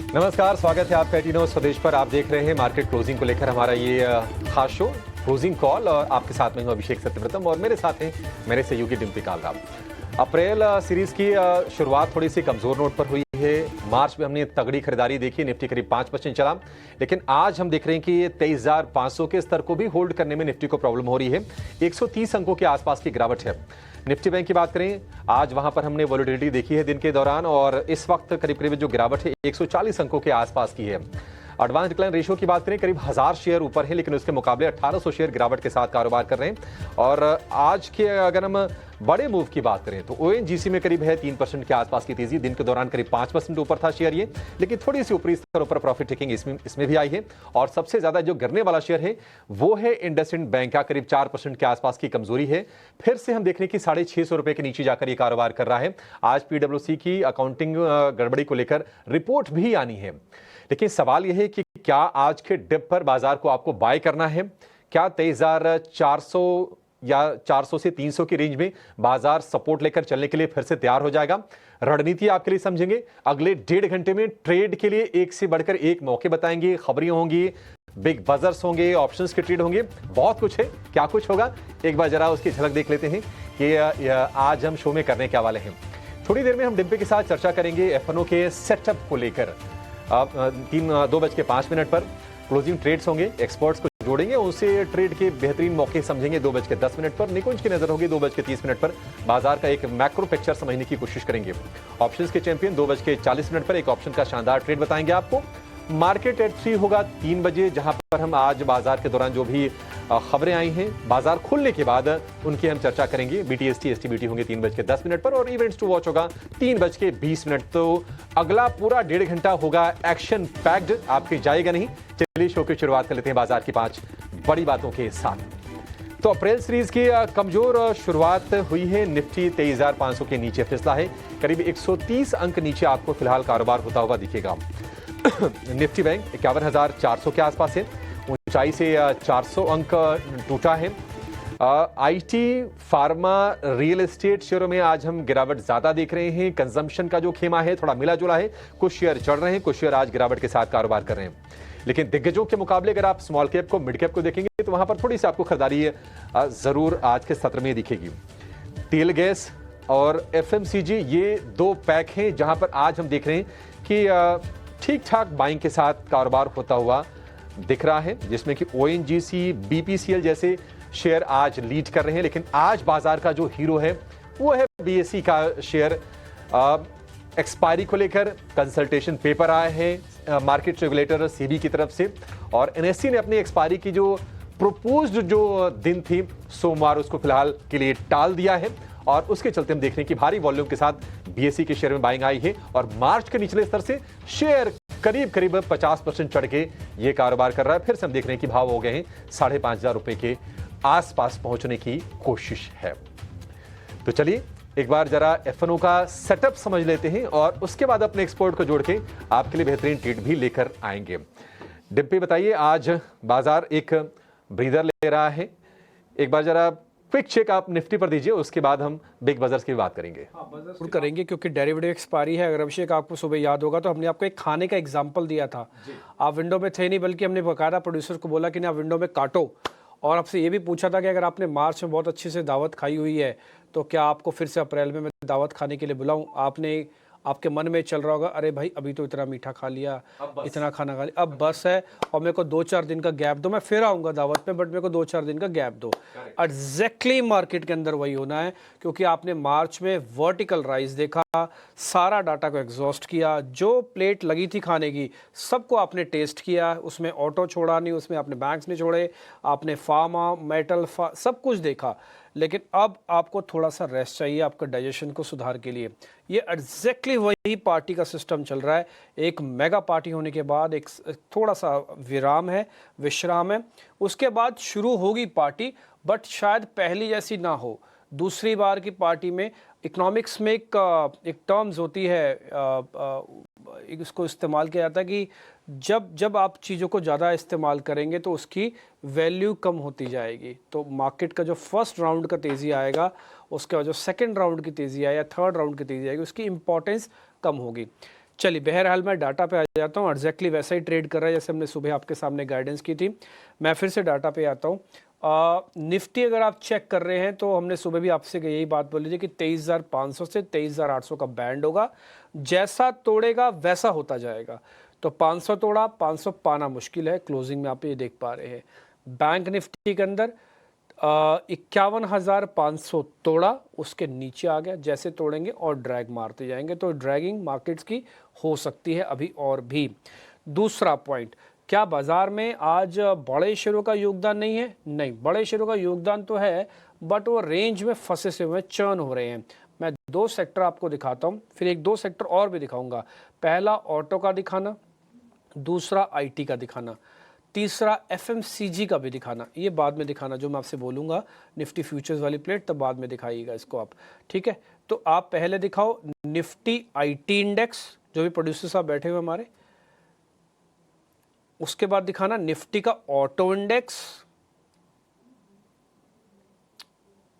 नमस्कार, स्वागत है आपका एटीनो स्वदेश पर। आप देख रहे हैं मार्केट क्लोजिंग को लेकर हमारा ये खास शो क्लोजिंग कॉल, और आपके साथ में हूं अभिषेक सत्यव्रतम और मेरे साथ हैं मेरे सहयोगी डिम्पी कालरा। अप्रैल सीरीज की शुरुआत थोड़ी सी कमजोर नोट पर हुई है। मार्च में हमने तगड़ी खरीदारी देखी, निफ्टी करीब 5% चला, लेकिन आज हम देख रहे हैं कि 23,500 के स्तर को भी होल्ड करने में निफ्टी को प्रॉब्लम हो रही है। 130 अंकों के आसपास की गिरावट है। निफ्टी बैंक की बात करें, आज वहां पर हमने वॉलेटिलिटी देखी है दिन के दौरान, और इस वक्त करीब करीब जो गिरावट है 140 अंकों के आसपास की है। एडवांस डिक्लाइन रेशियो की बात करें, करीब 1000 शेयर ऊपर है, लेकिन उसके मुकाबले 1800 शेयर गिरावट के साथ कारोबार कर रहे हैं। और आज के अगर हम बड़े मूव की बात करें तो ओएनजीसी में करीब है 3% के आसपास की तेजी। दिन के दौरान करीब 5% ऊपर था शेयर ये, लेकिन थोड़ी सी ऊपरी स्तर पर प्रॉफिट टेकिंग इसमें भी आई है। और सबसे ज्यादा जो गिरने वाला शेयर है वो है इंडसइंड बैंक का, करीब 4% के आसपास की कमजोरी है। फिर से हम देख रहे हैं कि 650 रुपए के नीचे जाकर ये कारोबार कर रहा है। आज पीडब्ल्यूसी की अकाउंटिंग गड़बड़ी को लेकर रिपोर्ट भी आनी है, लेकिन सवाल यह है कि क्या आज के डिप पर बाजार को आपको बाय करना है? क्या 23,400 या 400 से 300 की रेंज में बाजार सपोर्ट लेकर चलने के लिए फिर से तैयार हो जाएगा? रणनीति आपके लिए समझेंगे। अगले 1.5 घंटे में ट्रेड के लिए एक से बढ़कर एक मौके बताएंगे, खबरें होंगी, बिग बजर्स होंगे, ऑप्शंस के ट्रेड होंगे, बहुत कुछ है। क्या कुछ होगा, एक बार जरा उसकी झलक देख लेते हैं कि आज हम शो में करने क्या वाले हैं। थोड़ी देर में हम डिम्पी के साथ चर्चा करेंगे एफएनओ के सेटअप को लेकर। 2:05 पर क्लोजिंग ट्रेड्स होंगे, एक्सपर्ट्स को जोड़ेंगे, उनसे ट्रेड के बेहतरीन मौके समझेंगे। 2:10 पर निकुंज की नजर होगी। 2:30 पर बाजार का एक मैक्रो पिक्चर समझने की कोशिश करेंगे। ऑप्शंस के चैंपियन 2:40 पर एक ऑप्शन का शानदार ट्रेड बताएंगे आपको। मार्केट एट 3 होगा 3 बजे, जहां पर हम आज बाजार के दौरान जो भी खबरें आई हैं बाजार खुलने के बाद उनकी हम चर्चा करेंगे। बीटीएसटी एसटीबीटी होंगे 3:10 पर, और इवेंट्स टू वॉच होगा 3:20। तो अगला पूरा 1.5 घंटा होगा एक्शन पैक्ड, आपके जाएगा नहीं। चलिए शो की शुरुआत कर लेते हैं बाजार की 5 बड़ी बातों के साथ। तो अप्रैल सीरीज की कमजोर शुरुआत हुई है। निफ्टी 23,500 के नीचे फिसला है, करीब 130 अंक नीचे आपको फिलहाल कारोबार होता हुआ दिखेगा। निफ्टी बैंक 51,400 के आसपास है, ऊंचाई से 400 अंक टूटा है। आईटी, फार्मा, रियल एस्टेट शेयरों में आज हम गिरावट ज्यादा देख रहे हैं। कंजम्पशन का जो खेमा है थोड़ा मिला जुला है, कुछ शेयर चढ़ रहे हैं, कुछ शेयर आज गिरावट के साथ कारोबार कर रहे हैं। लेकिन दिग्गजों के मुकाबले अगर आप स्मॉल कैप को, मिड कैप को देखेंगे तो वहां पर थोड़ी सी आपको खरीदारी जरूर आज के सत्र में दिखेगी। तेल गैस और एफएमसीजी ये 2 पैक हैं जहां पर आज हम देख रहे हैं कि ठीक ठाक बाइंग के साथ कारोबार होता हुआ दिख रहा है, जिसमें कि ओएनजीसी, बीपीसीएल जैसे शेयर आज लीड कर रहे हैं। लेकिन आज बाजार का जो हीरो है वो है बीएसई का शेयर। एक्सपायरी को लेकर कंसल्टेशन पेपर आए हैं मार्केट रेगुलेटर सेबी की तरफ से, और एनएससी ने अपनी एक्सपायरी की जो प्रोपोज्ड जो दिन थी सोमवार, उसको फिलहाल के लिए टाल दिया है। और उसके चलते हम देख रहे हैं कि भारी वॉल्यूम के साथ बीएसई के शेयर में बाइंग आई है, और मार्च के निचले स्तर से शेयर करीब 50% चढ़ के ये कारोबार कर रहा है। फिर से हम देख रहे हैं कि भाव हो गए हैं 5,500 रुपए के आसपास पहुंचने की कोशिश है। तो चलिए एक बार जरा एफएनओ का सेटअप समझ लेते हैं, और उसके बाद अपने एक्सपोर्ट को जोड़ के आपके लिए बेहतरीन ट्रेड भी लेकर आएंगे। डिम्पी बताइए, आज बाजार एक ब्रीदर ले रहा है। एक बार जरा क्विक चेक आप निफ्टी पर दीजिए, उसके बाद हम बिग बजर्स की बात करेंगे। जरूर करेंगे, क्योंकि डेरिवेटिव एक्सपायरी है। अगर अभिषेक आपको सुबह याद होगा तो हमने आपको एक खाने का एग्जांपल दिया था। आप विंडो में थे नहीं, बल्कि हमने बकायदा प्रोड्यूसर को बोला कि ना, आप विंडो में काटो, और आपसे ये भी पूछा था कि अगर आपने मार्च में बहुत अच्छे से दावत खाई हुई है तो क्या आपको फिर से अप्रैल में मैं दावत खाने के लिए बुलाऊं। आपके मन में चल रहा होगा, अरे भाई अभी तो इतना मीठा खा लिया, इतना खाना खा लिया, अब बस है, और मेरे को 2-4 दिन का गैप दो, मैं फिर आऊँगा दावत पे, बट मेरे को 2-4 दिन का गैप दो। एग्जैक्टली मार्केट के अंदर वही होना है, क्योंकि आपने मार्च में वर्टिकल राइज देखा, सारा डाटा को एग्जॉस्ट किया, जो प्लेट लगी थी खाने की सबको आपने टेस्ट किया, उसमें ऑटो छोड़ा नहीं, उसमें आपने बैंक्स नहीं छोड़े, आपने फार्मा, मेटल, सब कुछ देखा। लेकिन अब आपको थोड़ा सा रेस्ट चाहिए आपका डाइजेशन को सुधार के लिए। ये एग्जैक्टली वही पार्टी का सिस्टम चल रहा है। एक मेगा पार्टी होने के बाद एक थोड़ा सा विश्राम है, उसके बाद शुरू होगी पार्टी, बट शायद पहली जैसी ना हो। दूसरी बार की पार्टी में इकोनॉमिक्स में एक टर्म्स होती है, इसको इस्तेमाल किया जाता है कि जब आप चीज़ों को ज़्यादा इस्तेमाल करेंगे तो उसकी वैल्यू कम होती जाएगी। तो मार्केट का जो फर्स्ट राउंड का तेज़ी आएगा, उसके बाद जो सेकंड राउंड की तेज़ी आए या थर्ड राउंड की तेज़ी आएगी, उसकी इंपॉर्टेंस कम होगी। चलिए बहरहाल मैं डाटा पे आ जाता हूँ। एग्जैक्टली वैसा ही ट्रेड कर रहा है जैसे हमने सुबह आपके सामने गाइडेंस की थी। मैं फिर से डाटा पे आता हूँ। निफ्टी अगर आप चेक कर रहे हैं तो हमने सुबह भी आपसे यही बात बोली थी कि 23,500 से 23,800 का बैंड होगा, जैसा तोड़ेगा वैसा होता जाएगा। तो 500 तोड़ा, 500 पाना मुश्किल है, क्लोजिंग में आप ये देख पा रहे हैं। बैंक निफ्टी के अंदर 51,500 तोड़ा, उसके नीचे आ गया, जैसे तोड़ेंगे और ड्रैग मारते जाएंगे। तो ड्रैगिंग मार्केट्स की हो सकती है अभी और भी। दूसरा पॉइंट, क्या बाजार में आज बड़े शेयरों का योगदान नहीं है? नहीं, बड़े शेयरों का योगदान तो है, बट वो रेंज में फंसे से हुए चर्न हो रहे हैं। मैं 2 सेक्टर आपको दिखाता हूँ, फिर 1-2 सेक्टर और भी दिखाऊंगा। पहला ऑटो का दिखाना, दूसरा आईटी का दिखाना, तीसरा एफएमसीजी का भी दिखाना। ये बाद में दिखाना, जो मैं आपसे बोलूँगा निफ्टी फ्यूचर्स वाली प्लेट, तब बाद में दिखाइएगा इसको आप, ठीक है। तो आप पहले दिखाओ निफ्टी आईटी इंडेक्स, जो भी प्रोड्यूसर साहब बैठे हुए हमारे, उसके बाद दिखाना निफ्टी का ऑटो इंडेक्स,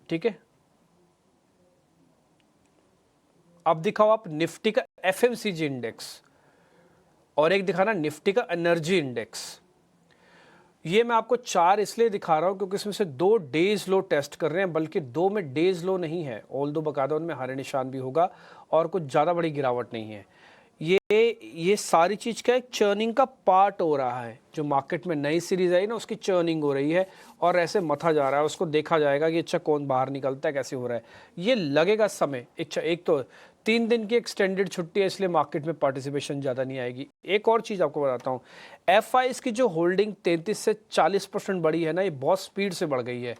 ठीक है। अब दिखाओ आप निफ्टी का एफएमसीजी इंडेक्स, और एक दिखाना निफ्टी का एनर्जी इंडेक्स। ये मैं आपको 4 इसलिए दिखा रहा हूं क्योंकि इसमें से 2 डेज लो टेस्ट कर रहे हैं, बल्कि 2 में डेज लो नहीं है, ऑल दो बकायदा उनमें हरे निशान भी होगा और कुछ ज़्यादा बड़ी गिरावट नहीं है। ये सारी चीज़ का एक चर्निंग का पार्ट हो रहा है। जो मार्केट में नई सीरीज आई ना, उसकी चर्निंग हो रही है और ऐसे मथा जा रहा है। उसको देखा जाएगा कि अच्छा कौन बाहर निकलता है, कैसे हो रहा है, ये लगेगा समय। अच्छा, एक तो 3 दिन की एक्सटेंडेड छुट्टी है, इसलिए मार्केट में पार्टिसिपेशन ज़्यादा नहीं आएगी। एक और चीज़ आपको बताता हूँ, एफआईज की जो होल्डिंग 33 से 40% बढ़ी है ना, ये बहुत स्पीड से बढ़ गई है।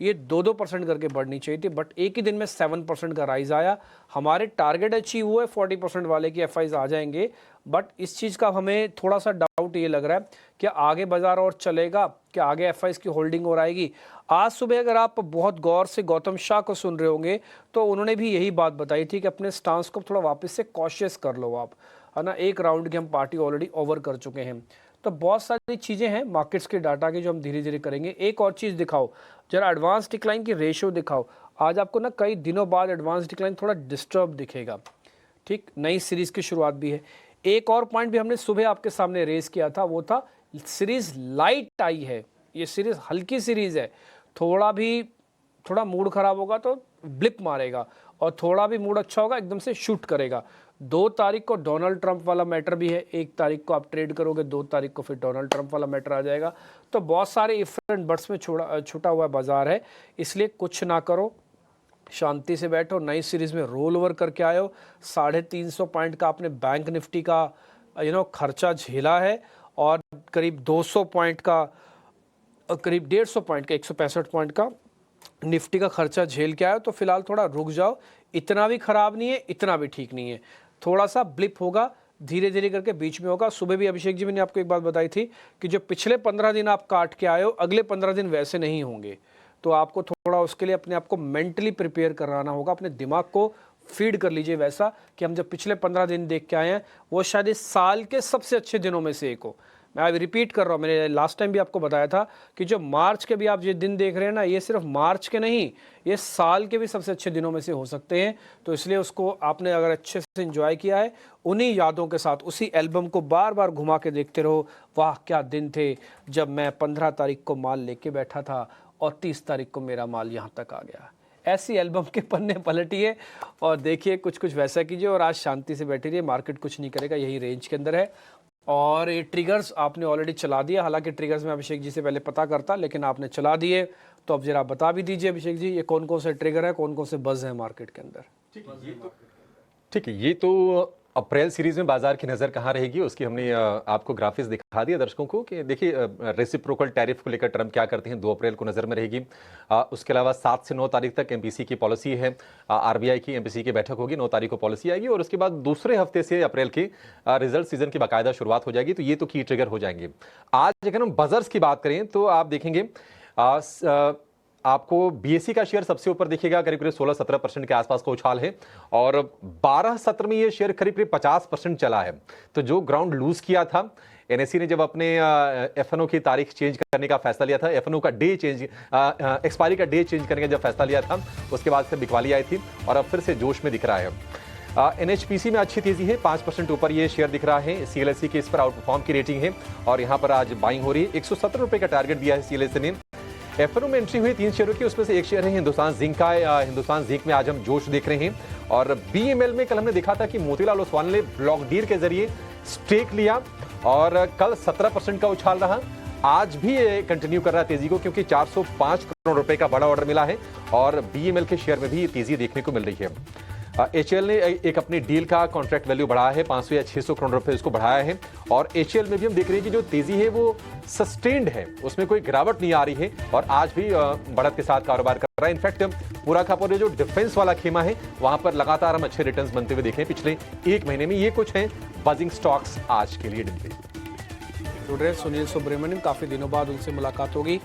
ये 2-2% करके बढ़नी चाहिए थी, बट एक ही दिन में 7% का राइज आया। हमारे टारगेट अचीव हुए 40% वाले की एफआईज आ जाएंगे, बट इस चीज़ का हमें थोड़ा सा डाउट ये लग रहा है कि आगे बाजार और चलेगा, कि आगे एफआईज की होल्डिंग और आएगी। आज सुबह अगर आप बहुत गौर से गौतम शाह को सुन रहे होंगे तो उन्होंने भी यही बात बताई थी कि अपने स्टांस को थोड़ा वापस से कॉशियस कर लो आप, है ना। एक राउंड की हम पार्टी ऑलरेडी ओवर कर चुके हैं। तो बहुत सारी चीज़ें हैं मार्केट्स के डाटा की जो हम धीरे धीरे करेंगे। एक और चीज़ दिखाओ जरा, एडवांस डिक्लाइन की रेशियो दिखाओ। आज आपको ना कई दिनों बाद एडवांस डिक्लाइन थोड़ा डिस्टर्ब दिखेगा, ठीक। नई सीरीज़ की शुरुआत भी है। एक और पॉइंट भी हमने सुबह आपके सामने रेस किया था, वो था सीरीज़ लाइट आई है। ये सीरीज़ हल्की सीरीज़ है, थोड़ा मूड ख़राब होगा तो ब्लिप मारेगा, और थोड़ा भी मूड अच्छा होगा एकदम से शूट करेगा। 2 तारीख को डोनाल्ड ट्रंप वाला मैटर भी है, 1 तारीख को आप ट्रेड करोगे, 2 तारीख को फिर डोनाल्ड ट्रंप वाला मैटर आ जाएगा। तो बहुत सारे इफ एंड बट्स में छुटा हुआ बाजार है, इसलिए कुछ ना करो, शांति से बैठो। नई सीरीज़ में रोल ओवर करके आए हो, 350 पॉइंट का आपने बैंक निफ्टी का खर्चा झेला है, और करीब 200 पॉइंट का, करीब 150 पॉइंट का, 165 पॉइंट का निफ्टी का खर्चा झेल के आए। तो फिलहाल थोड़ा रुक जाओ, इतना भी खराब नहीं है, इतना भी ठीक नहीं है, थोड़ा सा ब्लिप होगा, धीरे धीरे करके बीच में होगा। सुबह भी अभिषेक जी मैंने आपको एक बात बताई थी कि जो पिछले 15 दिन आप काट के आए हो, अगले 15 दिन वैसे नहीं होंगे। तो आपको थोड़ा उसके लिए अपने आप को मेंटली प्रिपेयर कराना होगा, अपने दिमाग को फीड कर लीजिए वैसा कि हम जब पिछले 15 दिन देख के आए हैं, वो शायद इस साल के सबसे अच्छे दिनों में से एक हो। मैं अभी रिपीट कर रहा हूँ, मैंने लास्ट टाइम भी आपको बताया था कि जो मार्च के भी आप ये दिन देख रहे हैं ना, ये सिर्फ मार्च के नहीं, ये साल के भी सबसे अच्छे दिनों में से हो सकते हैं। तो इसलिए उसको आपने अगर अच्छे से एंजॉय किया है, उन्हीं यादों के साथ उसी एल्बम को बार बार घुमा के देखते रहो। वाह क्या दिन थे जब मैं 15 तारीख को माल लेके बैठा था और 30 तारीख को मेरा माल यहाँ तक आ गया। ऐसी एल्बम के पन्ने पलटिए और देखिए, कुछ कुछ वैसा कीजिए, और आज शांति से बैठी रहिए। मार्केट कुछ नहीं करेगा, यही रेंज के अंदर है। और ये ट्रिगर्स आपने ऑलरेडी चला दिया, हालांकि ट्रिगर्स में अभिषेक जी से पहले पता करता, लेकिन आपने चला दिए। तो अब जरा बता भी दीजिए अभिषेक जी, ये कौन कौन से ट्रिगर है, कौन कौन से बज़ है मार्केट के अंदर। ठीक है, ये तो अप्रैल सीरीज में बाजार की नज़र कहाँ रहेगी उसकी हमने आपको ग्राफिक्स दिखा दिया दर्शकों को कि देखिए रेसिप्रोकल टैरिफ को लेकर ट्रंप क्या करते हैं, 2 अप्रैल को नज़र में रहेगी। उसके अलावा 7 से 9 तारीख तक एमपीसी की पॉलिसी है, आरबीआई की एमपीसी की बैठक होगी, 9 तारीख को पॉलिसी आएगी, और उसके बाद दूसरे हफ्ते से अप्रैल की रिजल्ट सीजन की बाकायदा शुरुआत हो जाएगी। तो ये तो की ट्रिगर हो जाएंगे। आज अगर हम बजर्स की बात करें तो आप देखेंगे आपको बीएसई का शेयर सबसे ऊपर दिखेगा, करीब करीब 16-17% के आसपास का उछाल है, और 12 सत्र में ये शेयर करीब करीब 50% चला है। तो जो ग्राउंड लूज किया था एनएसई ने, जब अपने एफएनओ की तारीख चेंज करने का फैसला लिया था, एफएनओ का डे चेंज, एक्सपायरी का डे चेंज करने का जब फैसला लिया था, उसके बाद से बिकवाली आई थी और अब फिर से जोश में दिख रहा है। एनएचपीसी में अच्छी तेजी है, 5% ऊपर ये शेयर दिख रहा है। सीएलएससी की इस पर आउट परफॉर्म की रेटिंग है और यहां पर आज बाइंग हो रही है। 117 रुपए का टारगेट दिया है सीएलएससी ने। एफएनओ में एंट्री हुई 3 शेयरों की, उसमें से एक शेयर है हिंदुस्तान जिंक का। हिंदुस्तान जिंक में आज हम जोश देख रहे हैं। और बीएमएल में कल हमने देखा था कि मोतीलाल ओसवाल ने ब्लॉक डील के जरिए स्टेक लिया और कल 17% का उछाल रहा। आज भी ये कंटिन्यू कर रहा है तेजी को, क्योंकि 405 करोड़ रुपए का बड़ा ऑर्डर मिला है और बीएमएल के शेयर में भी तेजी देखने को मिल रही है। एचएल ने एक अपनी डील का कॉन्ट्रैक्ट वैल्यू बढ़ाया है, 500 या 600 करोड़ रुपए इसको बढ़ाया है। और एचएल में भी हम देख रहे हैं कि जो तेजी है वो सस्टेन्ड है, उसमें कोई गिरावट नहीं आ रही है और आज भी बढ़त के साथ कारोबार कर रहा है। इनफैक्ट पूरा का पूरा जो डिफेंस वाला खेमा है वहां पर लगातार हम अच्छे रिटर्न्स बनते हुए देख रहे हैं पिछले एक महीने में। ये कुछ है बजिंग स्टॉक्स आज के लिए दिन पे। जुड़ रहे सुनील सुब्रमण्यम, काफ़ी दिनों बाद उनसे मुलाकात होगी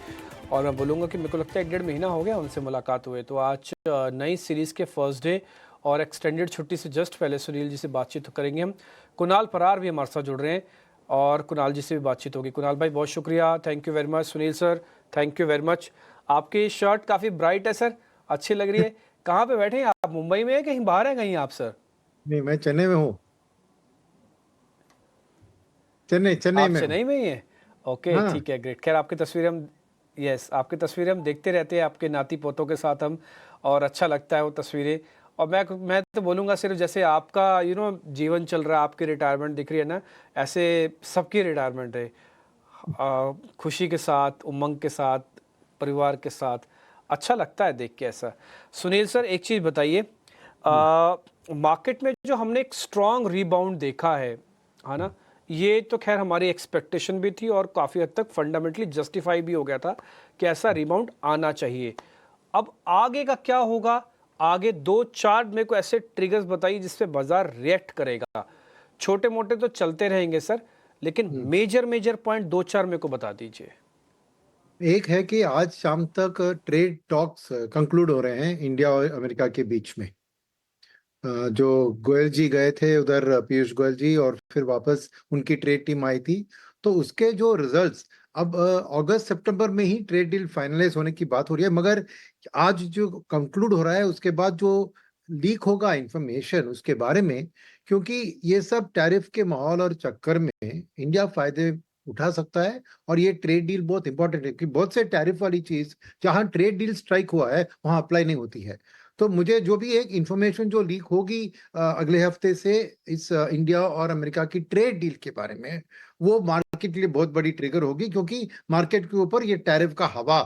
और मैं बोलूँगा कि मेरे को लगता है 1-1.5 महीना हो गया उनसे मुलाकात हुए। तो आज नई सीरीज़ के फर्स्ट डे और एक्सटेंडेड छुट्टी से जस्ट पहले सुनील जी से बातचीत करेंगे हम। कुणाल परार भी हमारे साथ जुड़ रहे हैं और कुणाल जी से भी बातचीत होगी। कुणाल भाई बहुत शुक्रिया, thank you very much. Sunil sir thank you very much. आपकी शर्ट काफ़ी ब्राइट है सर, अच्छी लग रही है। कहाँ पे बैठे हैं आप, मुंबई में है कहीं बाहर है कहीं आप सर? नहीं, मैं चेन्नई में हूँ। चेन्नई आप में चेन्नई में ही है? ओके हाँ। ठीक है, ग्रेट। खैर आपकी तस्वीरें हम आपकी तस्वीरें हम देखते रहते हैं आपके नाती पोतों के साथ हम, और अच्छा लगता है वो तस्वीरें। और मैं तो बोलूँगा सिर्फ जैसे आपका जीवन चल रहा है, आपकी रिटायरमेंट दिख रही है ना, ऐसे सबकी रिटायरमेंट है, खुशी के साथ, उमंग के साथ, परिवार के साथ। अच्छा लगता है देख के ऐसा। सुनील सर एक चीज़ बताइए, मार्केट में जो हमने एक स्ट्रॉन्ग रीबाउंड देखा है ना, ये तो खैर हमारी एक्सपेक्टेशन भी थी और काफ़ी हद तक फंडामेंटली जस्टिफाई भी हो गया था कि ऐसा रिबाउंड आना चाहिए। अब आगे का क्या होगा? आगे 2-4 मेरे को ऐसे ट्रिगर्स बताइए जिसपे बाजार रिएक्ट करेगा। छोटे मोटे तो चलते रहेंगे सर, लेकिन मेजर पॉइंट 2-4 मेरे को बता दीजिए। एक है कि आज शाम तक ट्रेड टॉक्स कंक्लूड हो रहे हैं इंडिया और अमेरिका के बीच में। जो गोयल जी गए थे उधर, पीयूष गोयल जी, और फिर वापस उनकी ट्रेड टीम आई थी। तो उसके जो रिजल्ट्स अब अगस्त सितंबर में ही ट्रेड डील फाइनलाइज होने की बात हो रही है, मगर आज जो कंक्लूड हो रहा है उसके बाद जो लीक होगा इंफॉर्मेशन उसके बारे में, क्योंकि ये सब टैरिफ के माहौल और चक्कर में इंडिया फायदे उठा सकता है। और ये ट्रेड डील बहुत इंपॉर्टेंट है कि बहुत से टैरिफ वाली चीज जहां ट्रेड डील स्ट्राइक हुआ है वहां अप्लाई नहीं होती है। तो मुझे जो भी एक इंफॉर्मेशन जो लीक होगी अगले हफ्ते से इस इंडिया और अमेरिका की ट्रेड डील के बारे में, वो मार्केट के लिए बहुत बड़ी ट्रिगर होगी, क्योंकि मार्केट के ऊपर ये टैरिफ का हवा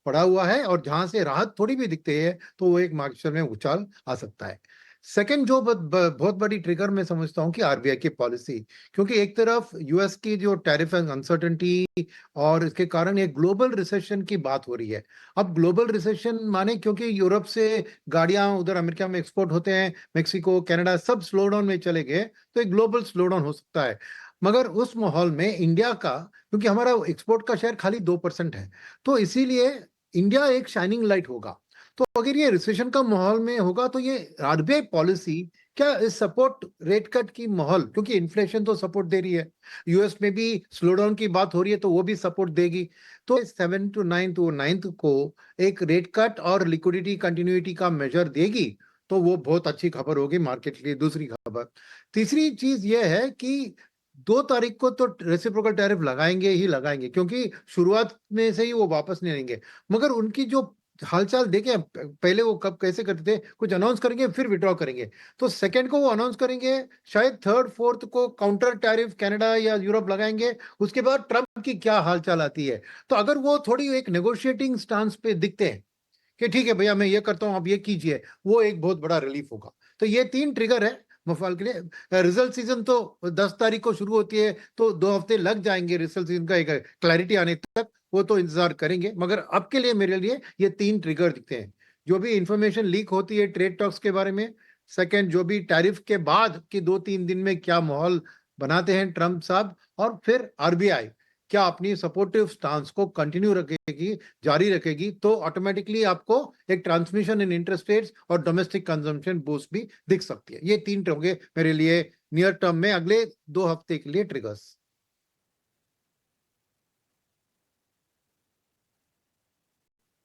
पड़ा हुआ है और जहां से राहत थोड़ी भी दिखती है तो वो एक मार्केट में उछाल आ सकता है। सेकंड जो बहुत बड़ी ट्रिगर मैं समझता हूँ कि आरबीआई की पॉलिसी, क्योंकि एक तरफ यूएस की जो टैरिफ अनसर्टेनिटी और इसके कारण एक ग्लोबल रिसेशन की बात हो रही है। अब ग्लोबल रिसेशन माने क्योंकि यूरोप से गाड़ियां उधर अमेरिका में एक्सपोर्ट होते हैं, मेक्सिको कनाडा सब स्लो डाउन में चले गए, तो एक ग्लोबल स्लो डाउन हो सकता है। मगर उस माहौल में इंडिया का, क्योंकि हमारा एक्सपोर्ट का शेयर खाली 2% है, तो इसीलिए इंडिया एक शाइनिंग लाइट होगा। तो अगर ये रिसेशन का माहौल में होगा तो ये आरबीआई पॉलिसी क्या इस सपोर्ट रेट कट की माहौल, क्योंकि इन्फ्लेशन तो सपोर्ट दे रही है, यूएस में भी स्लो डाउन की बात हो रही है तो वो भी सपोर्ट देगी। तो 7 to 9 को एक रेट कट और लिक्विडिटी कंटिन्यूटी का मेजर देगी, तो वो बहुत अच्छी खबर होगी मार्केट के लिए। दूसरी खबर, तीसरी चीज ये है कि 2 तारीख को तो रेसिप्रोकल टैरिफ लगाएंगे ही लगाएंगे, क्योंकि शुरुआत में से ही वो वापस नहीं लेंगे। मगर उनकी जो हालचाल देखें, पहले वो कब कैसे करते थे, कुछ अनाउंस करेंगे फिर विड्रॉ करेंगे। तो सेकंड को वो अनाउंस करेंगे, शायद थर्ड फोर्थ को काउंटर टैरिफ कनाडा या यूरोप लगाएंगे। उसके बाद ट्रम्प की क्या हालचाल आती है, तो अगर वो थोड़ी एक नेगोशिएटिंग स्टांस पे दिखते हैं कि ठीक है भैया मैं ये करता हूं आप ये कीजिए, वो एक बहुत बड़ा रिलीफ होगा। तो ये 3 ट्रिगर है मफाल के लिए। रिजल्ट सीजन तो 10 तारीख को शुरू होती है, तो 2 हफ्ते लग जाएंगे रिजल्ट सीजन का एक क्लैरिटी आने तक, वो तो इंतजार करेंगे। मगर अब के लिए मेरे लिए ये 3 ट्रिगर दिखते हैं। जो भी इंफॉर्मेशन लीक होती है ट्रेड टॉक्स के बारे में, सेकेंड जो भी टैरिफ के बाद के 2-3 दिन में क्या माहौल बनाते हैं ट्रम्प साहब, और फिर आरबीआई क्या अपनी सपोर्टिव स्टांस को कंटिन्यू रखेगी, जारी रखेगी, तो ऑटोमेटिकली आपको एक ट्रांसमिशन इन इंटरेस्ट रेट्स और डोमेस्टिक कंजम्पशन बूस्ट भी दिख सकती है। ये 3 होंगे मेरे लिए नियर टर्म में अगले 2 हफ्ते के लिए ट्रिगर्स।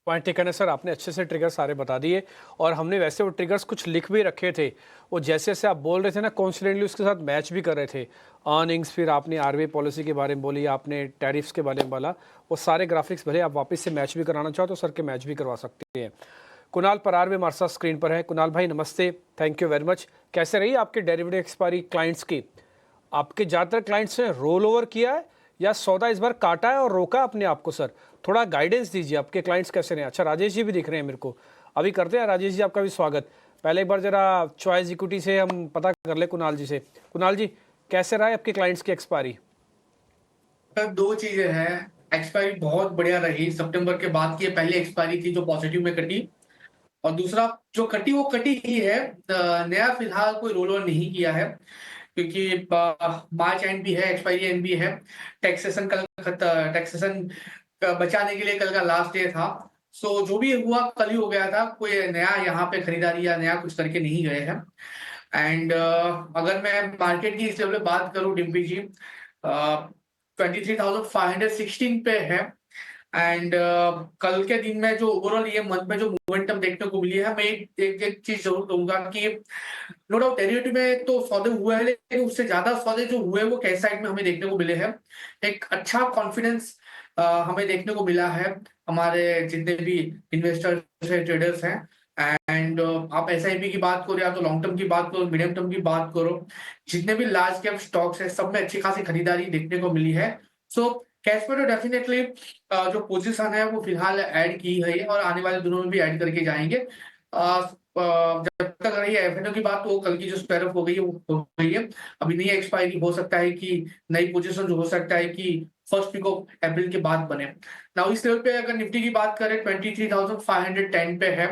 पॉइंट टेकन है सर, आपने अच्छे से ट्रिगर सारे बता दिए और हमने वैसे वो ट्रिगर्स कुछ लिख भी रखे थे। वो जैसे जैसे आप बोल रहे थे ना कॉन्स्टेंटली उसके साथ मैच भी कर रहे थे। अर्निंग्स, फिर आपने आरबीआई पॉलिसी के बारे में बोली, आपने टैरिफ्स के बारे में बोला। वो सारे ग्राफिक्स भले आप वापस से मैच भी कराना चाहो तो सर के मैच भी करवा सकते हैं। कुणाल परार भी हमारे साथ स्क्रीन पर है। कुणाल भाई नमस्ते, थैंक यू वेरी मच। कैसे रही आपके डेरिवेटिव एक्सपायरी क्लाइंट्स की? आपके ज़्यादातर क्लाइंट्स ने रोल ओवर किया है या सौदा इस बार काटा है और रोका अपने आप को? सर थोड़ा गाइडेंस दीजिए, आपके क्लाइंट्स कैसे रहे? अच्छा, राजेश जी भी दिख रहे हैं मेरे को, अभी करते हैं। राजेश जी आपका भी स्वागत। पहले एक बार जरा चॉइस इक्विटी से हम पता कर ले कुणाल जी से। कुणाल जी, कैसे रहा है आपके क्लाइंट्स की एक्सपायरी? सर, दो चीजें हैं। एक्सपायरी बहुत बढ़िया रही, सितंबर के बाद की ये पहली एक्सपायरी थी जो पॉजिटिव में कटी। और दूसरा जो कटी वो कटी ही है, नया फिलहाल कोई रोल ओवर नहीं किया है क्योंकि मार्च एंड भी है, एक्सपायरी एंड भी है। टैक्सेशन बचाने के लिए कल का लास्ट डे था। सो जो भी हुआ कल ही हो गया था, कोई नया यहाँ पे खरीदारी या नया कुछ करके नहीं गए हैं। एंड अगर मैं मार्केट की इस लेवल पे बात करूं डिम्पी जी, 23,516 पे है। एंड कल के दिन में जो ओवरऑल ये मंथ में जो मोमेंटम देखने को मिली है, मैं एक चीज जरूर कहूंगा कि नो डाउट डेरिवेटिव में तो सौदे हुए हैं, लेकिन उससे ज्यादा सौदे जो हुए वो कैश साइड में हमें देखने को मिले हैं। एक अच्छा कॉन्फिडेंस हमें देखने को मिला है हमारे जितने भी इन्वेस्टर्स है, ट्रेडर्स हैं। एंड आप एसआईपी की बात करो या तो लॉन्ग टर्म की बात करो, मीडियम टर्म की बात करो, जितने भी लार्ज कैप स्टॉक्स है सब में अच्छी खासी खरीदारी देखने को मिली है। सो कैश पे तो डेफिनेटली जो पोजीशन है वो फिलहाल ऐड की है और आने वाले दिनों में भी ऐड करके जाएंगे। जब तक रही है एफएनओ की बात, तो कल की जो स्क्वायर ऑफ हो गई है वो हो गई है। अभी नई एक्सपायरी हो सकता है कि नई पोजीशन जो हो सकता है कि फर्स्ट वीक ऑफ अप्रैल के बाद बने। नाउ इस लेवल पे अगर निफ्टी की बात करें 23,510 पे है।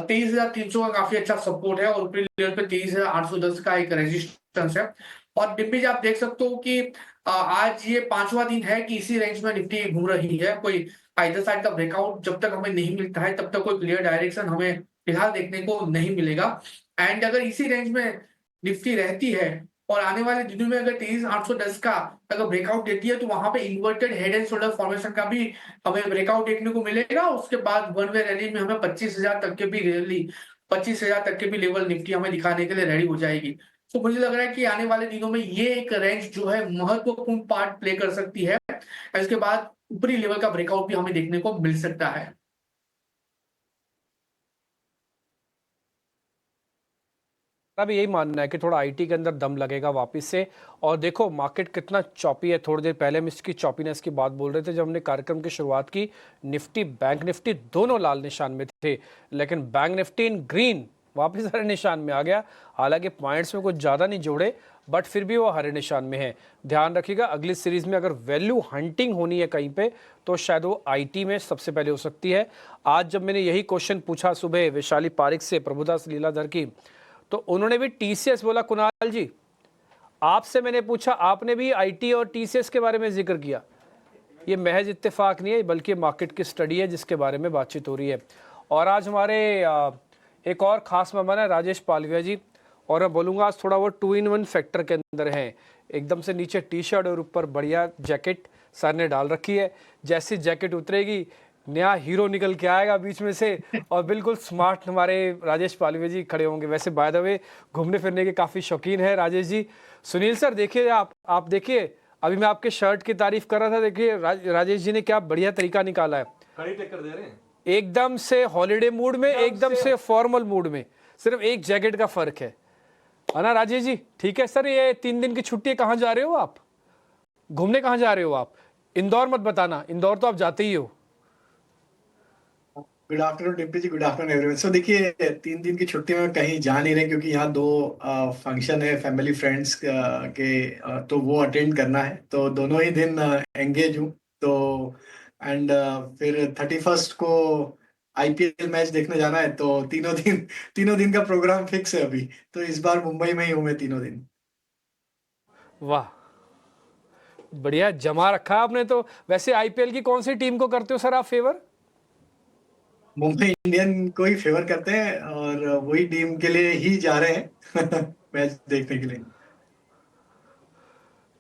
23,300 का काफी अच्छा सपोर्ट है और ऊपरी लेवल पे 23,810 का एक रेजिस्टेंस है। और डिम्पी जी आप देख सकते हो कि आज ये पांचवा दिन है कि इसी रेंज में निफ्टी घूम रही है। कोई आइदर साइड का ब्रेकआउट जब तक हमें नहीं मिलता है तब तक कोई क्लियर डायरेक्शन हमें फिलहाल देखने को नहीं मिलेगा। एंड अगर इसी रेंज में निफ्टी रहती है और आने वाले दिनों में अगर 23,810 का अगर ब्रेकआउट देती है तो वहां पे inverted head and shoulder formation का भी हमें ब्रेकआउट देखने को मिलेगा। उसके बाद वन वे रैली में हमें 25,000 तक के भी रैली 25,000 तक के भी लेवल निफ्टी हमें दिखाने के लिए रेडी हो जाएगी। तो मुझे लग रहा है कि आने वाले दिनों में ये एक रेंज जो है महत्वपूर्ण पार्ट प्ले कर सकती है। इसके बाद ऊपरी लेवल का ब्रेकआउट भी हमें देखने को मिल सकता है। अभी यही मानना है कि थोड़ा आईटी के अंदर दम लगेगा वापस से। और देखो मार्केट कितना चॉपी है। थोड़ी देर पहले हम इसकी चॉपीनेस की बात बोल रहे थे जब हमने कार्यक्रम की शुरुआत की। निफ्टी, बैंक निफ्टी दोनों लाल निशान में थे, लेकिन बैंक निफ्टी इन ग्रीन वापस हरे निशान में आ गया। हालांकि पॉइंट्स में कुछ ज़्यादा नहीं जोड़े, बट फिर भी वो हरे निशान में है। ध्यान रखिएगा अगली सीरीज में अगर वैल्यू हंटिंग होनी है कहीं पे तो शायद वो आईटी में सबसे पहले हो सकती है। आज जब मैंने यही क्वेश्चन पूछा सुबह वैशाली पारिक से, प्रभुदास लीलाधर की, तो उन्होंने भी टीसीएस बोला। कुणाल जी आपसे मैंने पूछा, आपने भी आईटी और टीसीएस के बारे में जिक्र किया। ये महज इत्तेफाक नहीं है बल्कि मार्केट की स्टडी है जिसके बारे में बातचीत हो रही है। और आज हमारे एक और खास मेहमान है राजेश पालविया जी, और मैं बोलूँगा आज थोड़ा वो 2-in-1 फैक्टर के अंदर हैं। एकदम से नीचे टी शर्ट और ऊपर बढ़िया जैकेट सर ने डाल रखी है। जैसी जैकेट उतरेगी नया हीरो निकल के आएगा बीच में से और बिल्कुल स्मार्ट हमारे राजेश पालवे जी खड़े होंगे। वैसे बाय द वे घूमने फिरने के काफ़ी शौकीन है राजेश जी। सुनील सर देखिए, आप देखिए, अभी मैं आपके शर्ट की तारीफ कर रहा था, देखिए राजेश जी ने क्या बढ़िया तरीका निकाला है। खड़ी टक्कर दे रहे हैं एकदम से हॉलीडे मूड में, एकदम से फॉर्मल मूड में, सिर्फ एक जैकेट का फर्क है ना राजेश जी? ठीक है सर, ये 3 दिन की छुट्टी कहाँ जा रहे हो आप? घूमने कहाँ जा रहे हो आप? इंदौर मत बताना, इंदौर तो आप जाते ही हो। गुड आफ्टरनून डिम्पी जी, गुड आफ्टरनून एवरीवन। सो देखिए 3 दिन की छुट्टी में कहीं जा नहीं रहे क्योंकि यहाँ 2 फंक्शन है फैमिली फ्रेंड्स के, तो वो अटेंड करना है, तो दोनों ही दिन एंगेज हूँ। तो एंड फिर 31st को आईपीएल मैच देखने जाना है, तो तीनों दिन का प्रोग्राम फिक्स है अभी। तो इस बार मुंबई में ही हूँ मैं तीनों दिन। वाह, बढ़िया जमा रखा आपने। तो वैसे आईपीएल की कौन सी टीम को करते हो सर आप फेवर? मुंबई इंडियन को ही फेवर करते हैं और वही टीम के लिए ही जा रहे हैं मैच देखने के लिए।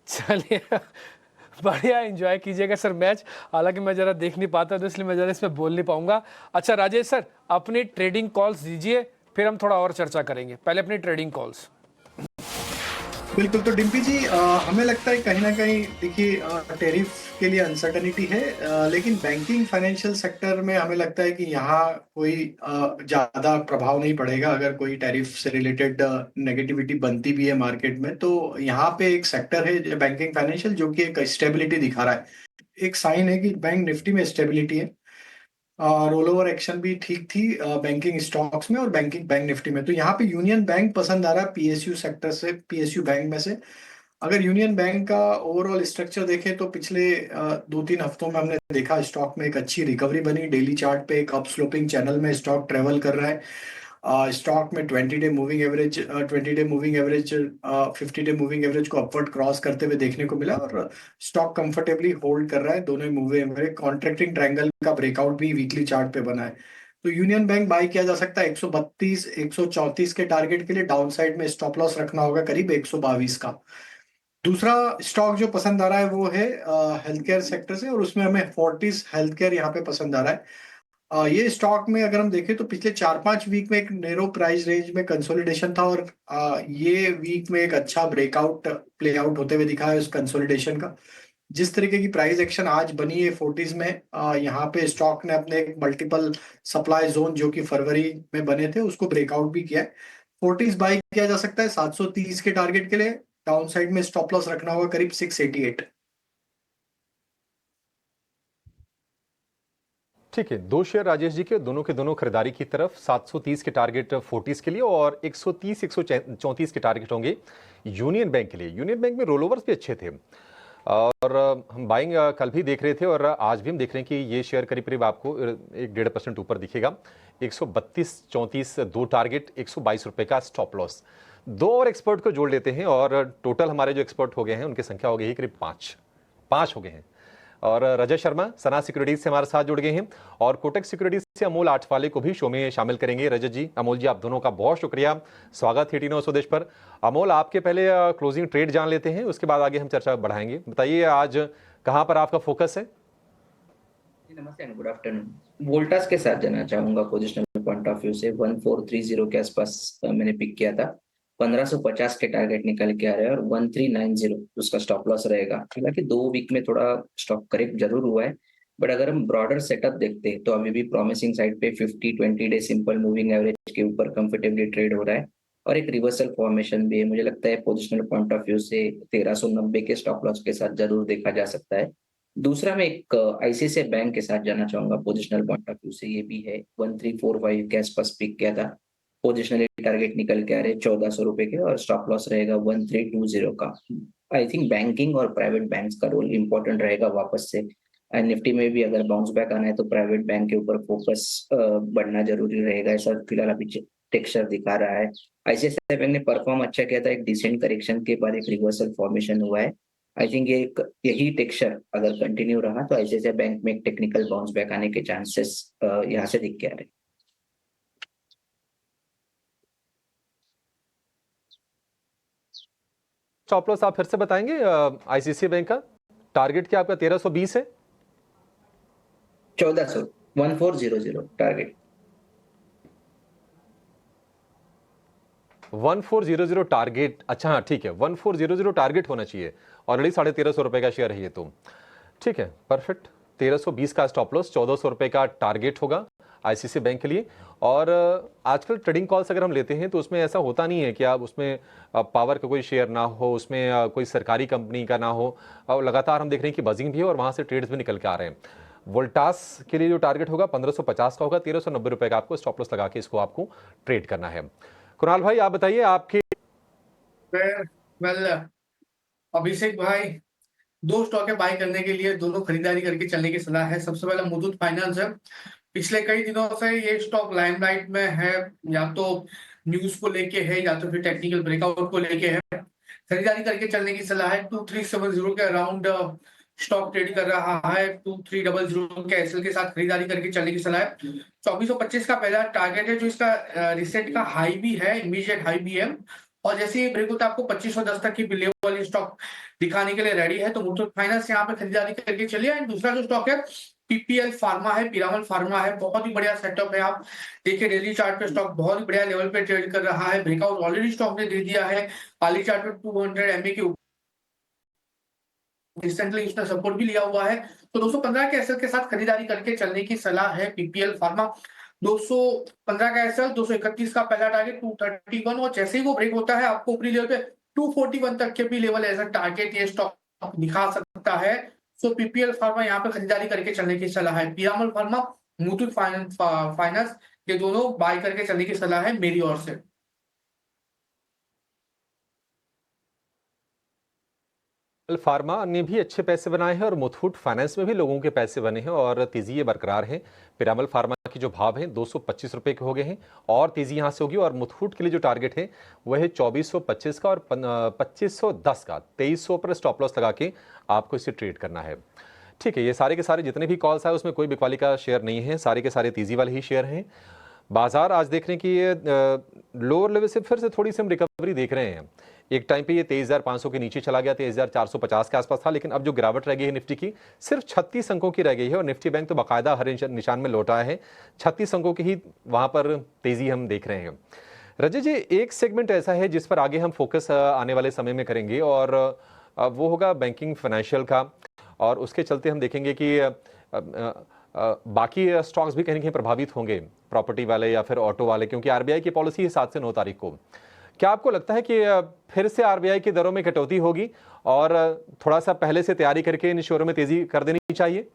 चलिए बढ़िया एंजॉय कीजिएगा सर मैच। हालांकि मैं जरा देख नहीं पाता तो इसलिए मैं जरा इसमें बोल नहीं पाऊंगा। अच्छा राजेश सर, अपनी ट्रेडिंग कॉल्स दीजिए, फिर हम थोड़ा और चर्चा करेंगे। पहले अपनी ट्रेडिंग कॉल्स। बिल्कुल। तो डिम्पी जी, हमें लगता है कहीं ना कहीं देखिए टैरिफ के लिए अनसर्टनिटी है, लेकिन बैंकिंग फाइनेंशियल सेक्टर में हमें लगता है कि यहाँ कोई ज्यादा प्रभाव नहीं पड़ेगा। अगर कोई टैरिफ से रिलेटेड नेगेटिविटी बनती भी है मार्केट में, तो यहाँ पे एक सेक्टर है बैंकिंग फाइनेंशियल जो कि एक स्टेबिलिटी दिखा रहा है। एक साइन है कि बैंक निफ्टी में स्टेबिलिटी है। रोल ओवर एक्शन भी ठीक थी बैंकिंग स्टॉक्स में और बैंक निफ्टी में। तो यहाँ पे यूनियन बैंक पसंद आ रहा है पीएसयू सेक्टर से, पीएसयू बैंक में से। अगर यूनियन बैंक का ओवरऑल स्ट्रक्चर देखें तो पिछले 2-3 हफ्तों में हमने देखा स्टॉक में एक अच्छी रिकवरी बनी। डेली चार्ट पे एक अप स्लोपिंग चैनल में स्टॉक ट्रेवल कर रहा है। स्टॉक में 20 day moving average 50 day moving average को अपवर्ड क्रॉस करते हुए देखने को मिला और स्टॉक कंफर्टेबली होल्ड कर रहा है। दोनों मूविंग एवरेज कॉन्ट्रैक्टिंग ट्रायंगल का ब्रेकआउट भी वीकली चार्ट पे बना है। तो यूनियन बैंक बाय किया जा सकता है 132 134 के टारगेट के लिए। डाउन साइड में स्टॉप लॉस रखना होगा करीब 122 का। दूसरा स्टॉक जो पसंद आ रहा है वो है हेल्थ केयर सेक्टर से, और उसमें हमें फोर्टिस हेल्थ केयर यहाँ पे पसंद आ रहा है। ये स्टॉक में अगर हम देखें तो पिछले 4-5 वीक में एक नैरो प्राइस रेंज में कंसोलिडेशन था, और ये वीक में एक अच्छा ब्रेकआउट प्ले आउट होते हुए दिखा है उस कंसोलिडेशन का। जिस तरीके की प्राइस एक्शन आज बनी है फोर्टिस में, यहाँ पे स्टॉक ने अपने एक मल्टीपल सप्लाई जोन जो कि फरवरी में बने थे उसको ब्रेकआउट भी किया है। फोर्टिस बाई किया जा सकता है 730 के टारगेट के लिए। डाउन साइड में स्टॉप लॉस रखना होगा करीब 688। ठीक है, दो शेयर राजेश जी के दोनों खरीदारी की तरफ। 730 के टारगेट फोर्टिस के लिए और 130 134 के टारगेट होंगे यूनियन बैंक के लिए। यूनियन बैंक में रोलओवर्स भी अच्छे थे और हम बाइंग कल भी देख रहे थे और आज भी हम देख रहे हैं कि ये शेयर करीब करीब आपको 1.5% ऊपर दिखेगा। 132-34 दो टारगेट, 122 रुपए का स्टॉप लॉस। दो और एक्सपर्ट को जोड़ लेते हैं और टोटल हमारे जो एक्सपर्ट हो गए हैं उनकी संख्या हो गई है करीब 5 हो गए हैं। और रजत शर्मा सना सिक्योरिटीज से हमारे साथ जुड़ गए हैं और कोटक सिक्योरिटीज से अमोल आठवाले को भी शो में शामिल करेंगे। रजत जी, अमोल जी, आप दोनों का बहुत शुक्रिया, स्वागत है टी9 स्वदेश पर। अमोल, आपके पहले क्लोजिंग ट्रेड जान लेते हैं, उसके बाद आगे हम चर्चा बढ़ाएंगे। बताइए आज कहां पर आपका फोकस है? नमस्ते एंड गुड आफ्टरनून। वोल्टास के साथ जाना चाहूंगा पोजिशनल पॉइंट ऑफ व्यू से। 1430 के आसपास मैंने पिक किया था। 1550 के टारगेट निकल के आ रहे हैं और 1390 उसका स्टॉप लॉस रहेगा। हालांकि 2 वीक में थोड़ा स्टॉक करेक्ट जरूर हुआ है, बट अगर हम ब्रॉडर सेटअप देखते हैं तो अभी भी प्रॉमिसिंग साइड पे 50-20 डे सिंपल मूविंग एवरेज के ऊपर कंफर्टेबली ट्रेड हो रहा है और एक रिवर्सल फॉर्मेशन भी है। मुझे लगता है पोजिशनल पॉइंट ऑफ व्यू से 1390 के स्टॉप लॉस के साथ जरूर देखा जा सकता है। दूसरा मैं एक आईसीआईसीआई बैंक के साथ जाना चाहूंगा पोजिशनल पॉइंट ऑफ व्यू से। ये भी है 1345 के आसपास पिक किया था। पोजिशनली टारगेट निकल के आ रहे 1400 रुपए के और स्टॉप लॉस रहेगा 1320 का। आई थिंक बैंकिंग और प्राइवेट बैंक्स का रोल इंपॉर्टेंट रहेगा वापस से। एंड निफ्टी में भी अगर बाउंस बैक आना है तो प्राइवेट बैंक के ऊपर फोकस बढ़ना जरूरी रहेगा। ऐसा फिलहाल अभी टेक्सचर दिखा रहा है। आईसीआईसीआई बैंक ने परफॉर्म अच्छा किया था, एक डिसेंट करेक्शन के बाद एक रिवर्सल फॉर्मेशन हुआ है। आई थिंक यही टेक्सचर अगर कंटिन्यू रहा तो आईसीआईसीआई बैंक में एक टेक्निकल बाउंस बैक आने के चांसेस यहाँ से दिख के आ रहे हैं। स्टॉप लॉस आप फिर से बताएंगे? आईसीआईसीआई बैंक का टारगेट क्या आपका? 1320 है, 1400 टारगेट। 1400 टारगेट। अच्छा हाँ ठीक है, 1400 टारगेट होना चाहिए। ऑलरेडी 1350 रुपए का शेयर है ये, तो ठीक है, परफेक्ट। 1320 का स्टॉप लॉस, 1400 रुपए का टारगेट होगा आईसीआईसीआई बैंक के लिए। और आजकल ट्रेडिंग कॉल्स अगर हम लेते हैं तो उसमें ऐसा होता नहीं है कि आप उसमें पावर का कोई शेयर ना हो, उसमें कोई सरकारी कंपनी का ना हो। और लगातार हम देख रहे हैं कि बजिंग भी है और वहां से ट्रेड्स भी निकल के आ रहे हैं। वोल्टास के लिए जो टारगेट होगा 1550 का होगा। 1390 रुपए का आपको स्टॉप लॉस लगा के इसको आपको ट्रेड करना है। कुणाल भाई, आप बताइए आपके। वेल अभिषेक भाई, 2 स्टॉक बाय करने के लिए दोनों खरीदारी करके चलने की सलाह है। सबसे पहला मुथूट फाइनेंस है। पिछले कई दिनों से ये स्टॉक लाइमलाइट में है, या तो न्यूज को लेके है या तो फिर टेक्निकल ब्रेकआउट को लेके है। खरीदारी करके चलने की सलाह है। 2370 के अराउंड स्टॉक ट्रेड कर रहा है। 2300 के एसएल के साथ खरीदारी करके चलने की सलाह है। 2425 का पहला टारगेट है जो इसका रिसेंट का हाई भी है, इमीडिएट हाई भी है। और जैसे ही ब्रेक होता है आपको 2510 तक की लेवल स्टॉक दिखाने के लिए रेडी है, तो मुथूट फाइनेंस यहाँ पे खरीदारी करके चलिए। एंड दूसरा जो स्टॉक है पीपीएल फार्मा है, पीरामल फार्मा है, बहुत ही बढ़िया सेटअप है। आप देखिए डेली चार्ट पे स्टॉक बहुत ही बढ़िया लेवल पे ट्रेड कर रहा है, ब्रेकआउट ऑलरेडी स्टॉक ने दे दिया है, पाली चार्ट पे 200 MA के रिसेंटली इसने सपोर्ट भी लिया हुआ है। तो 215 के एसएल के साथ खरीदारी करके चलने की सलाह है पीपीएल फार्मा। 215 का एसएल, 231 का पहला टारगेट 231, और जैसे ही वो ब्रेक होता है आपको ऊपरी लेवल पे 241 तक के भी लेवल एज अ टारगेट ये स्टॉक दिखा सकता है। सो पीपीएल फार्मा यहाँ पे खरीदारी करके चलने की सलाह है। पीरामल फार्मा, मुथूट फाइनेंस, ये दोनों बाय करके चलने की सलाह है मेरी ओर से। फार्मा ने भी अच्छे पैसे बनाए हैं और मुथूट फाइनेंस में भी लोगों के पैसे बने हैं और तेजी ये बरकरार है। पिरामल फार्मा की जो भाव हैं 225 रुपए के हो गए हैं और तेजी यहां से होगी। और मुथूट के लिए जो टारगेट है वह है 2425 का और 2510 का। 2300 पर स्टॉप लॉस लगा के आपको इसे ट्रेड करना है। ठीक है, ये सारे के सारे जितने भी कॉल्स आए उसमें कोई बिकवाली का शेयर नहीं है, सारे के सारे तेजी वाले ही शेयर हैं। बाजार आज देख रहे हैं कि लोअर लेवल से फिर से थोड़ी सी हम रिकवरी देख रहे हैं। एक टाइम पे ये 23,500 के नीचे चला गया, 23,450 के आसपास था, लेकिन अब जो गिरावट रह गई है निफ्टी की सिर्फ 36 अंकों की रह गई है और निफ्टी बैंक तो बाकायदा हर निशान में लौटा है। 36 अंकों की ही वहां पर तेजी हम देख रहे हैं। रजत जी, एक सेगमेंट ऐसा है जिस पर आगे हम फोकस आने वाले समय में करेंगे और वो होगा बैंकिंग फाइनेंशियल का, और उसके चलते हम देखेंगे कि बाकी स्टॉक्स भी कहीं ना कहीं प्रभावित होंगे, प्रॉपर्टी वाले या फिर ऑटो वाले, क्योंकि आरबीआई की पॉलिसी है 7 से 9 तारीख को। क्या आपको लगता है कि फिर से आरबीआई की दरों में कटौती होगी और थोड़ा सा पहले से तैयारी करके इन शेयरों में तेजी कर देनी चाहिए?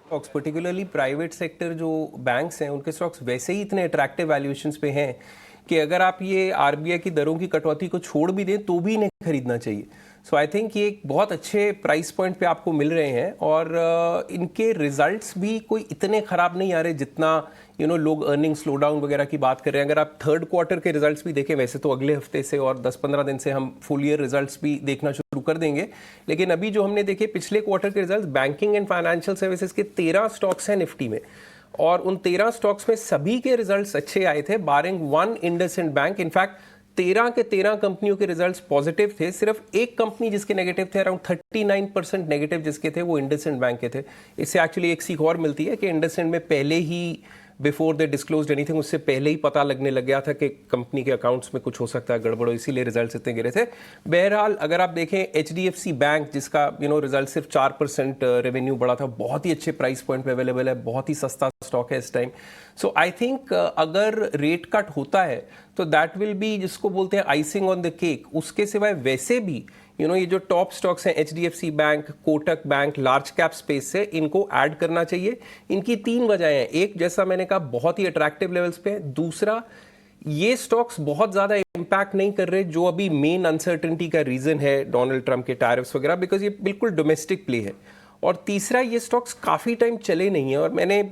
स्टॉक्स पर्टिकुलरली प्राइवेट सेक्टर जो बैंक्स हैं उनके स्टॉक्स वैसे ही इतने अट्रैक्टिव वैल्यूएशंस पे हैं कि अगर आप ये आरबीआई की दरों की कटौती को छोड़ भी दें तो भी इन्हें खरीदना चाहिए। सो आई थिंक ये एक बहुत अच्छे प्राइस पॉइंट पे आपको मिल रहे हैं और इनके रिजल्ट्स भी कोई इतने खराब नहीं आ रहे जितना लोग अर्निंग स्लो डाउन वगैरह की बात कर रहे हैं। अगर आप थर्ड क्वार्टर के रिजल्ट्स भी देखें, वैसे तो अगले हफ्ते से और 10-15 दिन से हम फुल ईयर रिजल्ट्स भी देखना शुरू कर देंगे, लेकिन अभी जो हमने देखे पिछले क्वार्टर के results, banking and financial services के 13 स्टॉक्स हैं निफ्टी में और उन 13 स्टॉक्स में सभी के रिजल्ट्स अच्छे आए थे बारिंग वन इंडसइंड बैंक। इनफैक्ट 13 के 13 कंपनियों के रिजल्ट्स पॉजिटिव थे, सिर्फ एक कंपनी जिसके नेगेटिव थे, अराउंड 39% नेगेटिव जिसके थे, वो इंडसइंड बैंक के थे। इससे एक्चुअली एक सीख और मिलती है कि इंडसइंड में पहले ही बिफोर दे डिस्क्लोज्ड एनीथिंग, उससे पहले ही पता लगने लग गया था कि कंपनी के अकाउंट्स में कुछ हो सकता है गड़बड़, इसीलिए रिजल्ट्स इतने गिरे थे। बहरहाल अगर आप देखें एचडीएफसी बैंक जिसका रिजल्ट सिर्फ 4% रेवेन्यू बढ़ा था, बहुत ही अच्छे प्राइस पॉइंट पे अवेलेबल है, बहुत ही सस्ता स्टॉक है इस टाइम। सो आई थिंक अगर रेट कट होता है तो दैट विल बी, जिसको बोलते हैं आइसिंग ऑन द केक। उसके सिवाय वैसे भी ये जो टॉप स्टॉक्स हैं HDFC bank, Kotak bank, large cap space से, इनको ऐड करना चाहिए। इनकी 3 वजह हैं। एक, जैसा मैंने कहा, बहुत ही अट्रैक्टिव लेवल्स पे है। दूसरा, ये स्टॉक्स बहुत ज्यादा इंपैक्ट नहीं कर रहे जो अभी मेन अनसर्टेनिटी का रीजन है डोनाल्ड ट्रंप के टैरिफ्स वगैरह, बिकॉज ये बिल्कुल डोमेस्टिक प्ले है। और तीसरा, ये स्टॉक्स काफ़ी टाइम चले नहीं है और मैंने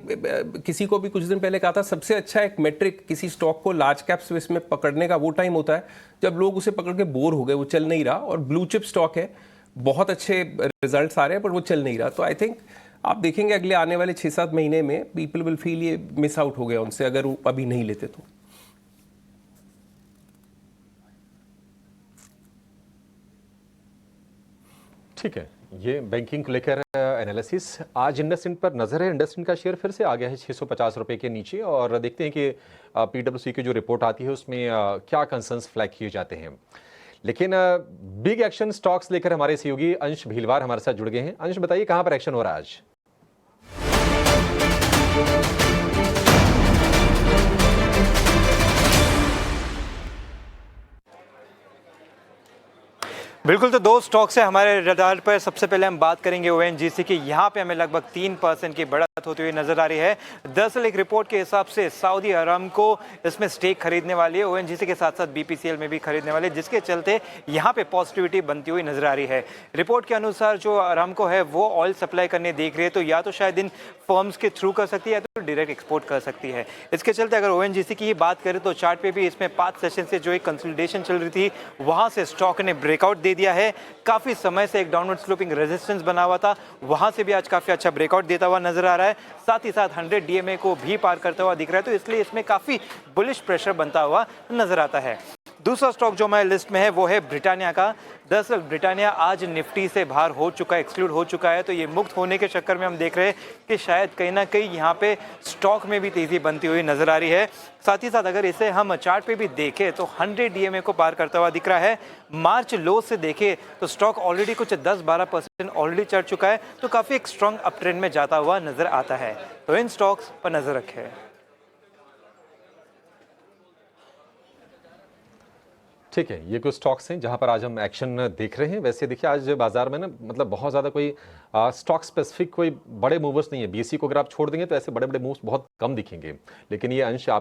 किसी को भी कुछ दिन पहले कहा था सबसे अच्छा एक मेट्रिक किसी स्टॉक को लार्ज कैप स्पेस में पकड़ने का वो टाइम होता है जब लोग उसे पकड़ के बोर हो गए, वो चल नहीं रहा। और ब्लू चिप स्टॉक है, बहुत अच्छे रिजल्ट्स आ रहे हैं पर वो चल नहीं रहा। तो आई थिंक आप देखेंगे अगले आने वाले 6-7 महीने में पीपल विल फील ये मिस आउट हो गया उनसे अगर वो अभी नहीं लेते तो। ठीक है, ये बैंकिंग को लेकर एनालिसिस। आज इंडसइंड पर नजर है। इंडसइंड का शेयर फिर से आ गया है 650 रुपए के नीचे और देखते हैं कि पीडब्ल्यूसी की जो रिपोर्ट आती है उसमें क्या कंसर्न्स फ्लैग किए जाते हैं। लेकिन बिग एक्शन स्टॉक्स लेकर हमारे सहयोगी अंश भीलवार हमारे साथ जुड़ गए हैं। अंश, बताइए कहां पर एक्शन हो रहा है आज? बिल्कुल, तो 2 स्टॉक्स है हमारे रडार पर। सबसे पहले हम बात करेंगे ओएनजीसी की। यहाँ पे हमें लगभग 3% की बढ़त होती हुई नजर आ रही है। दरअसल एक रिपोर्ट के हिसाब से सऊदी अरामको इसमें स्टेक खरीदने वाली है, ओएनजीसी के साथ साथ बीपीसीएल में भी खरीदने वाले, जिसके चलते यहाँ पे पॉजिटिविटी बनती हुई नजर आ रही है। रिपोर्ट के अनुसार जो अरामको है वो ऑयल सप्लाई करने देख रही है, तो या तो शायद इन फर्म्स के थ्रू कर सकती है या तो डायरेक्ट एक्सपोर्ट कर सकती है। इसके चलते अगर ओएनजीसी की ही बात करें तो चार्ट पे भी इसमें 5 सेशन से जो एक कंसोलिडेशन चल रही थी वहां से स्टॉक ने ब्रेकआउट दे दे दिया है। काफ़ी समय से एक डाउनवर्ड स्लोपिंग रेजिस्टेंस बना हुआ था, वहाँ से भी आज काफ़ी अच्छा ब्रेकआउट देता हुआ नजर आ रहा है। साथ ही साथ 100 DMA को भी पार करता हुआ दिख रहा है, तो इसलिए इसमें काफ़ी बुलिश प्रेशर बनता हुआ नजर आता है। दूसरा स्टॉक जो हमारे लिस्ट में है वो है ब्रिटानिया का। दरअसल ब्रिटानिया आज निफ्टी से बाहर हो चुका है, एक्सक्लूड हो चुका है, तो ये मुक्त होने के चक्कर में हम देख रहे हैं कि शायद कहीं ना कहीं यहाँ पे स्टॉक में भी तेज़ी बनती हुई नजर आ रही है। साथ ही साथ अगर इसे हम चार्ट पे भी देखें तो 100 DMA को पार करता हुआ दिख रहा है। मार्च लो से देखें तो स्टॉक ऑलरेडी कुछ 10-12% ऑलरेडी चढ़ चुका है, तो काफ़ी एक स्ट्रॉन्ग अप ट्रेंड में जाता हुआ नजर आता है। तो इन स्टॉक्स पर नजर रखें। ठीक है, ये कुछ स्टॉक्स हैं जहां पर आज हम एक्शन देख रहे हैं। वैसे देखिए आज बाजार में ना मतलब बहुत ज़्यादा कोई स्टॉक स्पेसिफिक कोई बड़े मूवर्स नहीं है। BSE को अगर आप छोड़ देंगे तो ऐसे बड़े बड़े मूव्स बहुत कम दिखेंगे, लेकिन ये अंश ने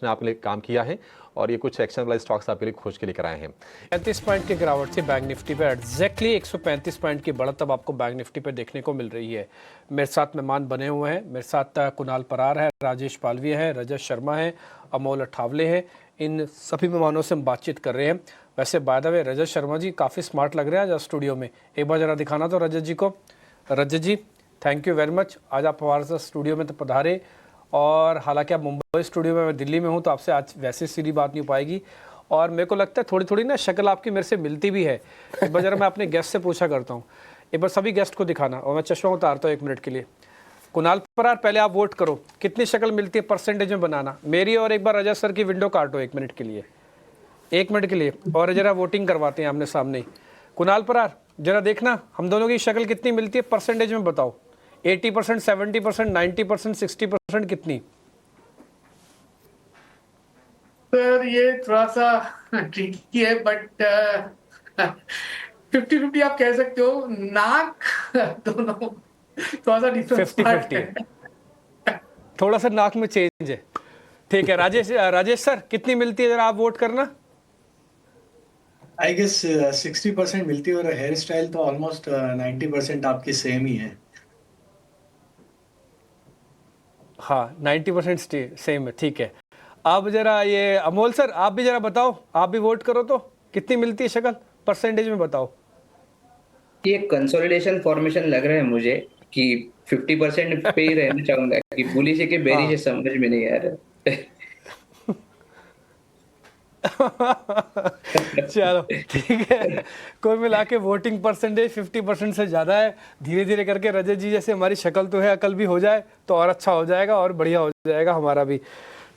आपके लिए काम किया है और ये कुछ एक्शन वाले स्टॉक्स आपके लिए खोज के लेकर आए हैं। 35 पॉइंट की गिरावट से बैंक निफ्टी पर एग्जैक्टली 135 पॉइंट की बढ़त अब आपको बैंक निफ्टी पर देखने को मिल रही है। मेरे साथ मेहमान बने हुए हैं, मेरे साथ कुणाल परार है, राजेश पालवी है, रजत शर्मा है, अमोल अठावले है। इन सभी मेहमानों से हम बातचीत कर रहे हैं। वैसे by the way Rajat Sharma ji काफ़ी स्मार्ट लग रहे हैं आज स्टूडियो में। एक बार ज़रा दिखाना तो रजत जी को। रजत जी थैंक यू वेरी मच, आज आप हमारे साथ स्टूडियो में तो पधारे। और हालांकि आप मुंबई स्टूडियो में, मैं दिल्ली में हूँ, तो आपसे आज वैसे सीधी बात नहीं हो पाएगी। और मेरे को लगता है थोड़ी थोड़ी ना शक्ल आपकी मेरे से मिलती भी है। एक बार ज़रा मैं अपने गेस्ट से पूछा करता हूँ, एक बार सभी गेस्ट को दिखाना, और मैं चश्मा उतारता हूँ 1 मिनट के लिए। कुणाल परार पहले आप वोट करो, कितनी शक्ल मिलती है परसेंटेज में बनाना मेरी, और एक बार रजत सर की विंडो काटो 1 मिनट के लिए, 1 मिनट के लिए, और जरा वोटिंग करवाते हैं आमने सामने ही। कुणाल परार जरा देखना हम दोनों की शक्ल कितनी मिलती है परसेंटेज में बताओ। 80%, 70%, 90%, 60% कितनी? सर ये थोड़ा सा ट्रिकी है, बट 50-50 आप कह सकते हो। नाक दोनों थोड़ा सा डिफरेंस 50-50 है, थोड़ा सा नाक में चेंज है। ठीक है, राजेश सर कितनी मिलती है, जरा आप वोट करना। आई गेस 60% मिलती है, और हेयर स्टाइल तो ऑलमोस्ट 90% आपकी सेम ही है। हाँ 90% सेम है, ठीक है। अब जरा ये अमोल सर आप भी जरा बताओ, आप भी वोट करो तो कितनी मिलती है शक्ल परसेंटेज में बताओ। ये कंसोलिडेशन फॉर्मेशन लग रहा है मुझे कि 50% पे ही रहना चाहूंगा, कि बुलिश है कि बेरिश है समझ में नहीं आ रहा। चलो ठीक है, कोई मिला के वोटिंग परसेंटेज 50% से ज़्यादा है। धीरे धीरे करके रजत जी जैसे हमारी शक्ल तो है, अकल भी हो जाए तो और अच्छा हो जाएगा और बढ़िया हो जाएगा हमारा भी।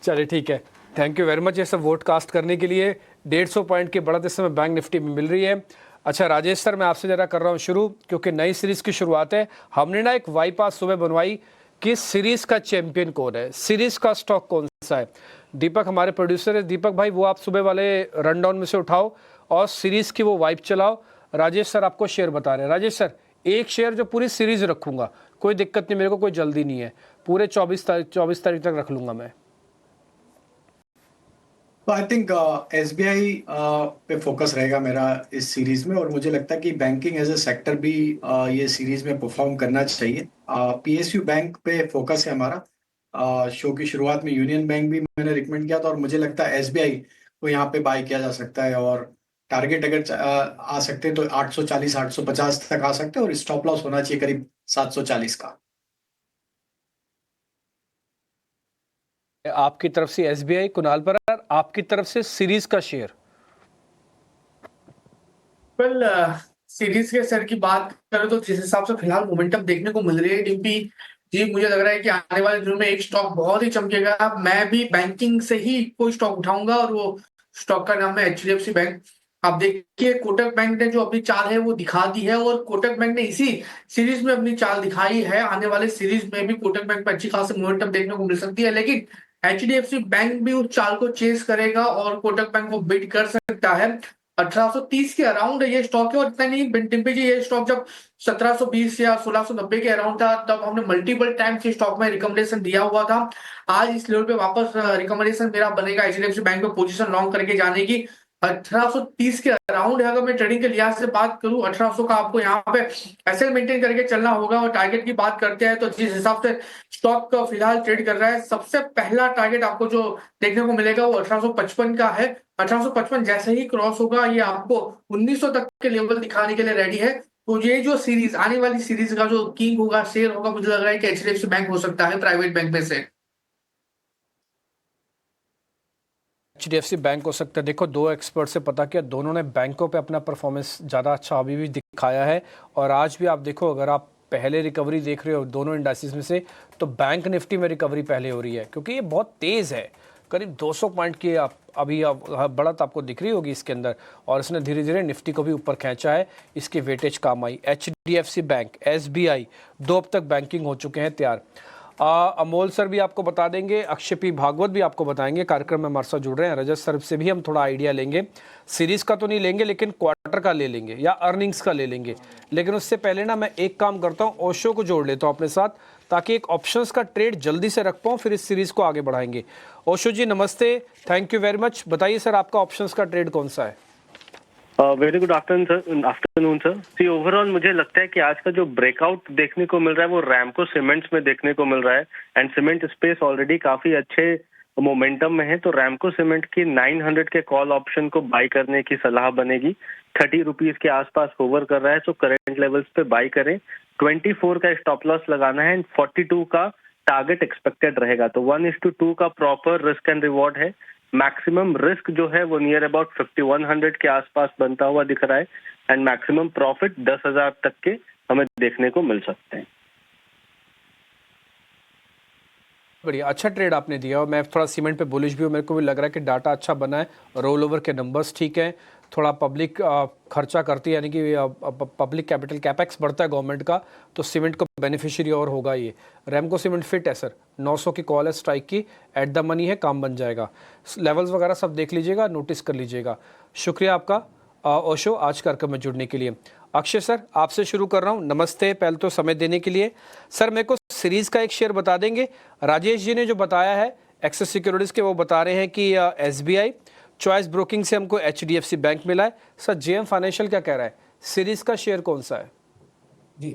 चलिए ठीक है, थैंक यू वेरी मच ये सब वोट कास्ट करने के लिए। 150 पॉइंट की बढ़त इस समय बैंक निफ्टी में मिल रही है। अच्छा राजेश सर मैं आपसे ज़रा कर रहा हूँ शुरू, क्योंकि नई सीरीज़ की शुरुआत है। हमने ना एक वाइप आज सुबह बनवाई कि सीरीज़ का चैंपियन कौन है, सीरीज़ का स्टॉक कौन सा है। दीपक हमारे प्रोड्यूसर है, दीपक भाई वो आप सुबह वाले रन डाउन में से उठाओ और सीरीज़ की वो वाइप चलाओ। राजेश सर आपको शेयर बता रहे हैं। राजेश सर एक शेयर जो पूरी सीरीज़ रखूँगा, कोई दिक्कत नहीं, मेरे को कोई जल्दी नहीं है, पूरे 24 तारीख तक रख लूँगा मैं। तो आई थिंक SBI पे फोकस रहेगा मेरा इस सीरीज में, और मुझे लगता है कि बैंकिंग एज ए सेक्टर भी ये सीरीज में परफॉर्म करना चाहिए। PSU बैंक पे फोकस है हमारा। शो की शुरुआत में यूनियन बैंक भी मैंने रिकमेंड किया था, और मुझे लगता है SBI को यहाँ पे बाय किया जा सकता है, और टारगेट अगर आ सकते हैं तो 840 850 तक आ सकते हैं, और स्टॉप लॉस होना चाहिए करीब 740 का। आपकी तरफ से SBI, कुणाल परार आपकी तरफ से सीरीज का शेयर। वेल सीरीज के सर की बात करें तो जिस हिसाब से फिलहाल मोमेंटम देखने को मिल रही है डीपी जी, मुझे लग रहा है कि आने वाले दिनों में एक स्टॉक बहुत ही चमकेगा। मैं भी बैंकिंग से ही कोई स्टॉक उठाऊंगा, और वो स्टॉक का नाम है HDFC बैंक। आप देखिए कोटक बैंक ने जो अपनी चाल है वो दिखा दी है, और कोटक बैंक ने इसी सीरीज में अपनी चाल दिखाई है। आने वाले सीरीज में भी कोटक बैंक पर अच्छी खासी मोमेंटम देखने को मिल सकती है, लेकिन HDFC बैंक भी उस चाल को चेस करेगा और कोटक बैंक को बीट कर सकता है। 1830 के अराउंड ये स्टॉक है, और इतना नहीं डिम्पी जी, ये स्टॉक जब 1720 या 1690 के अराउंड था तब हमने मल्टीपल टाइम्स इस स्टॉक में रिकमेंडेशन दिया हुआ था। आज इस लेवल पे वापस रिकमेंडेशन मेरा बनेगा HDFC बैंक पे पोजीशन लॉन्ग करके जाने की। 1830 के अराउंड है। अगर मैं ट्रेडिंग के लिहाज से बात करूं 1800 का आपको यहाँ पे ऐसे मेंटेन करके चलना होगा। और टारगेट की बात करते हैं तो जिस हिसाब से स्टॉक का फिलहाल ट्रेड कर रहा है, सबसे पहला टारगेट आपको जो देखने को मिलेगा वो 1855 का है। 1855 जैसे ही क्रॉस होगा ये आपको 1900 तक के लेवल दिखाने के लिए रेडी है। तो ये जो सीरीज आने वाली सीरीज का जो किंग होगा, शेयर होगा, मुझे लग रहा है कि एचडीएफसी बैंक हो सकता है प्राइवेट बैंक में से। एचडीएफसी बैंक हो सकता है। देखो, दो एक्सपर्ट से पता किया, दोनों ने बैंकों पे अपना परफॉर्मेंस ज़्यादा अच्छा अभी भी दिखाया है। और आज भी आप देखो, अगर आप पहले रिकवरी देख रहे हो दोनों इंडाइसिस में से, तो बैंक निफ्टी में रिकवरी पहले हो रही है, क्योंकि ये बहुत तेज़ है। करीब 200 पॉइंट की अभी बढ़त आपको दिख रही होगी इसके अंदर, और इसने धीरे धीरे निफ्टी को भी ऊपर खींचा है। इसकी वेटेज काम आई। एचडीएफसी बैंक, एसबीआई, दो अब तक बैंकिंग हो चुके हैं तैयार। अमोल सर भी आपको बता देंगे, अक्षय पी भागवत भी आपको बताएंगे, कार्यक्रम में हमारे साथ जुड़ रहे हैं। रजत सर से भी हम थोड़ा आइडिया लेंगे। सीरीज का तो नहीं लेंगे, लेकिन क्वार्टर का ले लेंगे या अर्निंग्स का ले लेंगे। लेकिन उससे पहले ना मैं एक काम करता हूँ, ओशो को जोड़ लेता हूँ अपने साथ, ताकि एक ऑप्शंस का ट्रेड जल्दी से रख पाऊँ, फिर इस सीरीज को आगे बढ़ाएंगे। ओशो जी नमस्ते, थैंक यू वेरी मच। बताइए सर, आपका ऑप्शंस का ट्रेड कौन सा है? Very good afternoon sir. See overall मुझे लगता है कि आज का जो ब्रेकआउट देखने को मिल रहा है वो रैमको सीमेंट्स में देखने को मिल रहा है। एंड सीमेंट स्पेस ऑलरेडी काफी अच्छे मोमेंटम में है, तो रैमको सीमेंट की 900 के कॉल ऑप्शन को बाई करने की सलाह बनेगी। 30 रुपीज के आसपास होवर कर रहा है, तो करंट लेवल्स पे बाई करें। 24 का स्टॉप लॉस लगाना है एंड 42 का टारगेट एक्सपेक्टेड रहेगा। तो 1:2 का प्रॉपर रिस्क एंड रिवॉर्ड है। मैक्सिमम रिस्क जो है वो नियर अबाउट 5100 के आसपास बनता हुआ दिख रहा है एंड मैक्सिमम प्रॉफिट 10,000 तक के हमें देखने को मिल सकते हैं। बढ़िया, अच्छा ट्रेड आपने दिया। और मैं थोड़ा सीमेंट पे बुलिश भी हूँ। मेरे को भी लग रहा है कि डाटा अच्छा बना है, रोल ओवर के नंबर्स ठीक हैं, थोड़ा पब्लिक खर्चा करती है, यानी कि पब्लिक कैपिटल कैपेक्स बढ़ता है गवर्नमेंट का, तो सीमेंट का बेनिफिशियरी और होगा। ये रैमको सीमेंट फिट है सर, 900 की कॉल है स्ट्राइक की, एट द मनी है, काम बन जाएगा। लेवल्स वगैरह सब देख लीजिएगा, नोटिस कर लीजिएगा। शुक्रिया आपका ओशो, आज कार्यक्रम में जुड़ने के लिए। अक्षय सर, आपसे शुरू कर रहा हूँ। नमस्ते, पहले तो समय देने के लिए। सर मेरे को सीरीज़ का एक शेयर बता देंगे? राजेश जी ने जो बताया है एक्सेस सिक्योरिटीज़ के, वो बता रहे हैं कि एसबीआई, चॉइस ब्रोकिंग से हमको एचडीएफसी बैंक मिला है। सर जेएम फाइनेंशियल क्या कह रहा है, सीरीज़ का शेयर कौन सा है? जी,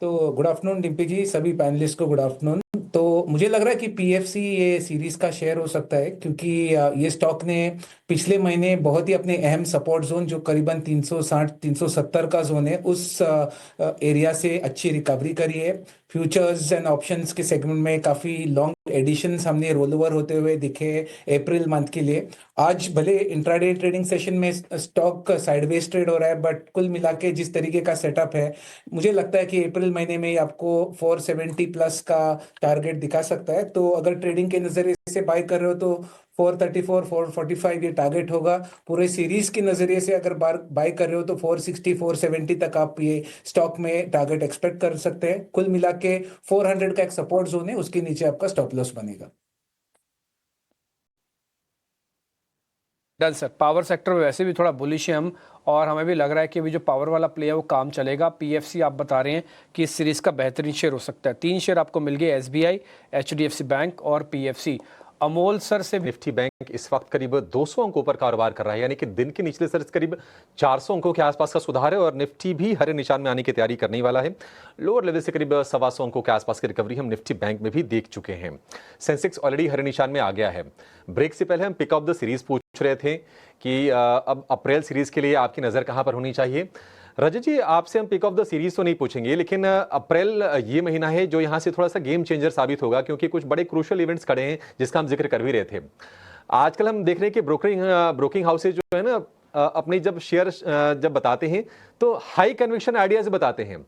तो गुड आफ्टरनून डिम्पी जी, सभी पैनलिस्ट को गुड आफ्टरनून। तो मुझे लग रहा है कि पीएफसी ये सीरीज का शेयर हो सकता है, क्योंकि ये स्टॉक ने पिछले महीने बहुत ही अपने अहम सपोर्ट जोन जो करीबन 360-370 का जोन है, उस एरिया से अच्छी रिकवरी करी है। फ्यूचर्स एंड ऑप्शंस के सेगमेंट में काफ़ी लॉन्ग एडिशंस हमने रोल ओवर होते हुए दिखे अप्रैल मंथ के लिए। आज भले इंट्राडे ट्रेडिंग सेशन में स्टॉक साइडवेज ट्रेड हो रहा है, बट कुल मिला के जिस तरीके का सेटअप है, मुझे लगता है कि अप्रैल महीने में आपको 470 प्लस का टारगेट दिखा सकता है। तो अगर ट्रेडिंग के नज़रिए से बाय कर रहे हो तो 434, 445 ये टारगेट होगा। पूरे सीरीज के नज़रिए से अगर बाय कर रहे हो तो 460, 470 तक आप ये स्टॉक में टारगेट एक्सपेक्ट कर सकते हैं। कुल मिला के 400 का एक सपोर्ट जोन है, उसके नीचे आपका स्टॉप लॉस बनेगा। Done sir. पावर सेक्टर में वैसे भी थोड़ा बुलिश है हम, और हमें भी लग रहा है कि अभी जो पावर वाला प्ले है वो काम चलेगा। पीएफसी आप बता रहे हैं कि इस सीरीज़ का बेहतरीन शेयर हो सकता है। 3 शेयर आपको मिल गए, एसबीआई, एचडीएफसी बैंक और पीएफसी। अमोल सर से निफ्टी बैंक इस वक्त करीब 200 अंकों पर कारोबार कर रहा है, यानी कि दिन के निचले स्तर से करीब 400 अंकों के आसपास का सुधार है, और निफ्टी भी हरे निशान में आने की तैयारी करने वाला है। लोअर लेवल से करीब 125 अंकों के आसपास की रिकवरी हम निफ्टी बैंक में भी देख चुके हैं। सेंसेक्स ऑलरेडी हरे निशान में आ गया है। ब्रेक से पहले हम पिक ऑफ द सीरीज पूछ रहे थे कि अब अप्रैल सीरीज के लिए आपकी नज़र कहाँ पर होनी चाहिए। रजत जी, आपसे हम पिक ऑफ द सीरीज तो नहीं पूछेंगे, लेकिन अप्रैल ये महीना है जो यहाँ से थोड़ा सा गेम चेंजर साबित होगा, क्योंकि कुछ बड़े क्रूशियल इवेंट्स खड़े हैं जिसका हम जिक्र कर भी रहे थे। आजकल हम देख रहे हैं कि ब्रोकिंग हाउसेज जो है ना, अपने जब शेयर जब बताते हैं तो हाई कन्विक्शन आइडियाज बताते हैं।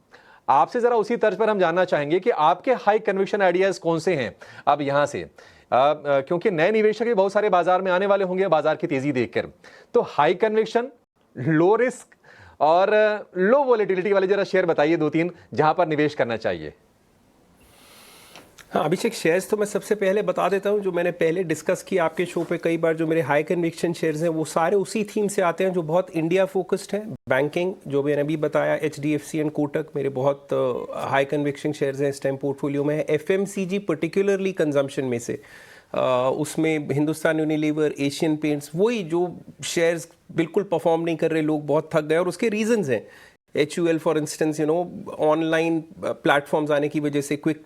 आपसे जरा उसी तर्ज पर हम जानना चाहेंगे कि आपके हाई कन्विक्शन आइडियाज कौन से हैं अब यहाँ से, क्योंकि नए निवेशक भी बहुत सारे बाजार में आने वाले होंगे बाजार की तेजी देखकर। तो हाई कन्विक्शन, लो रिस्क और लो वॉलेटिलिटी वाले जरा शेयर बताइए 2-3 जहां पर निवेश करना चाहिए। हाँ अभिषेक, शेयर्स तो मैं सबसे पहले बता देता हूँ, जो मैंने पहले डिस्कस किया आपके शो पे कई बार, जो मेरे हाई कन्विक्शन शेयर्स हैं वो सारे उसी थीम से आते हैं जो बहुत इंडिया फोकस्ड हैं। बैंकिंग जो मैंने अभी बताया, एचडीएफसी एंड कोटक मेरे बहुत हाई कन्विक्शन शेयर्स हैं इस टाइम पोर्टफोलियो में है। एफएमसीजी पर्टिकुलरली कंजम्पशन में से उसमें हिंदुस्तान यूनिलीवर, एशियन पेंट्स, वही जो शेयर्स बिल्कुल परफॉर्म नहीं कर रहे, लोग बहुत थक गए और उसके रीजंस हैं। HUL for instance, online platforms आने की वजह से, क्विक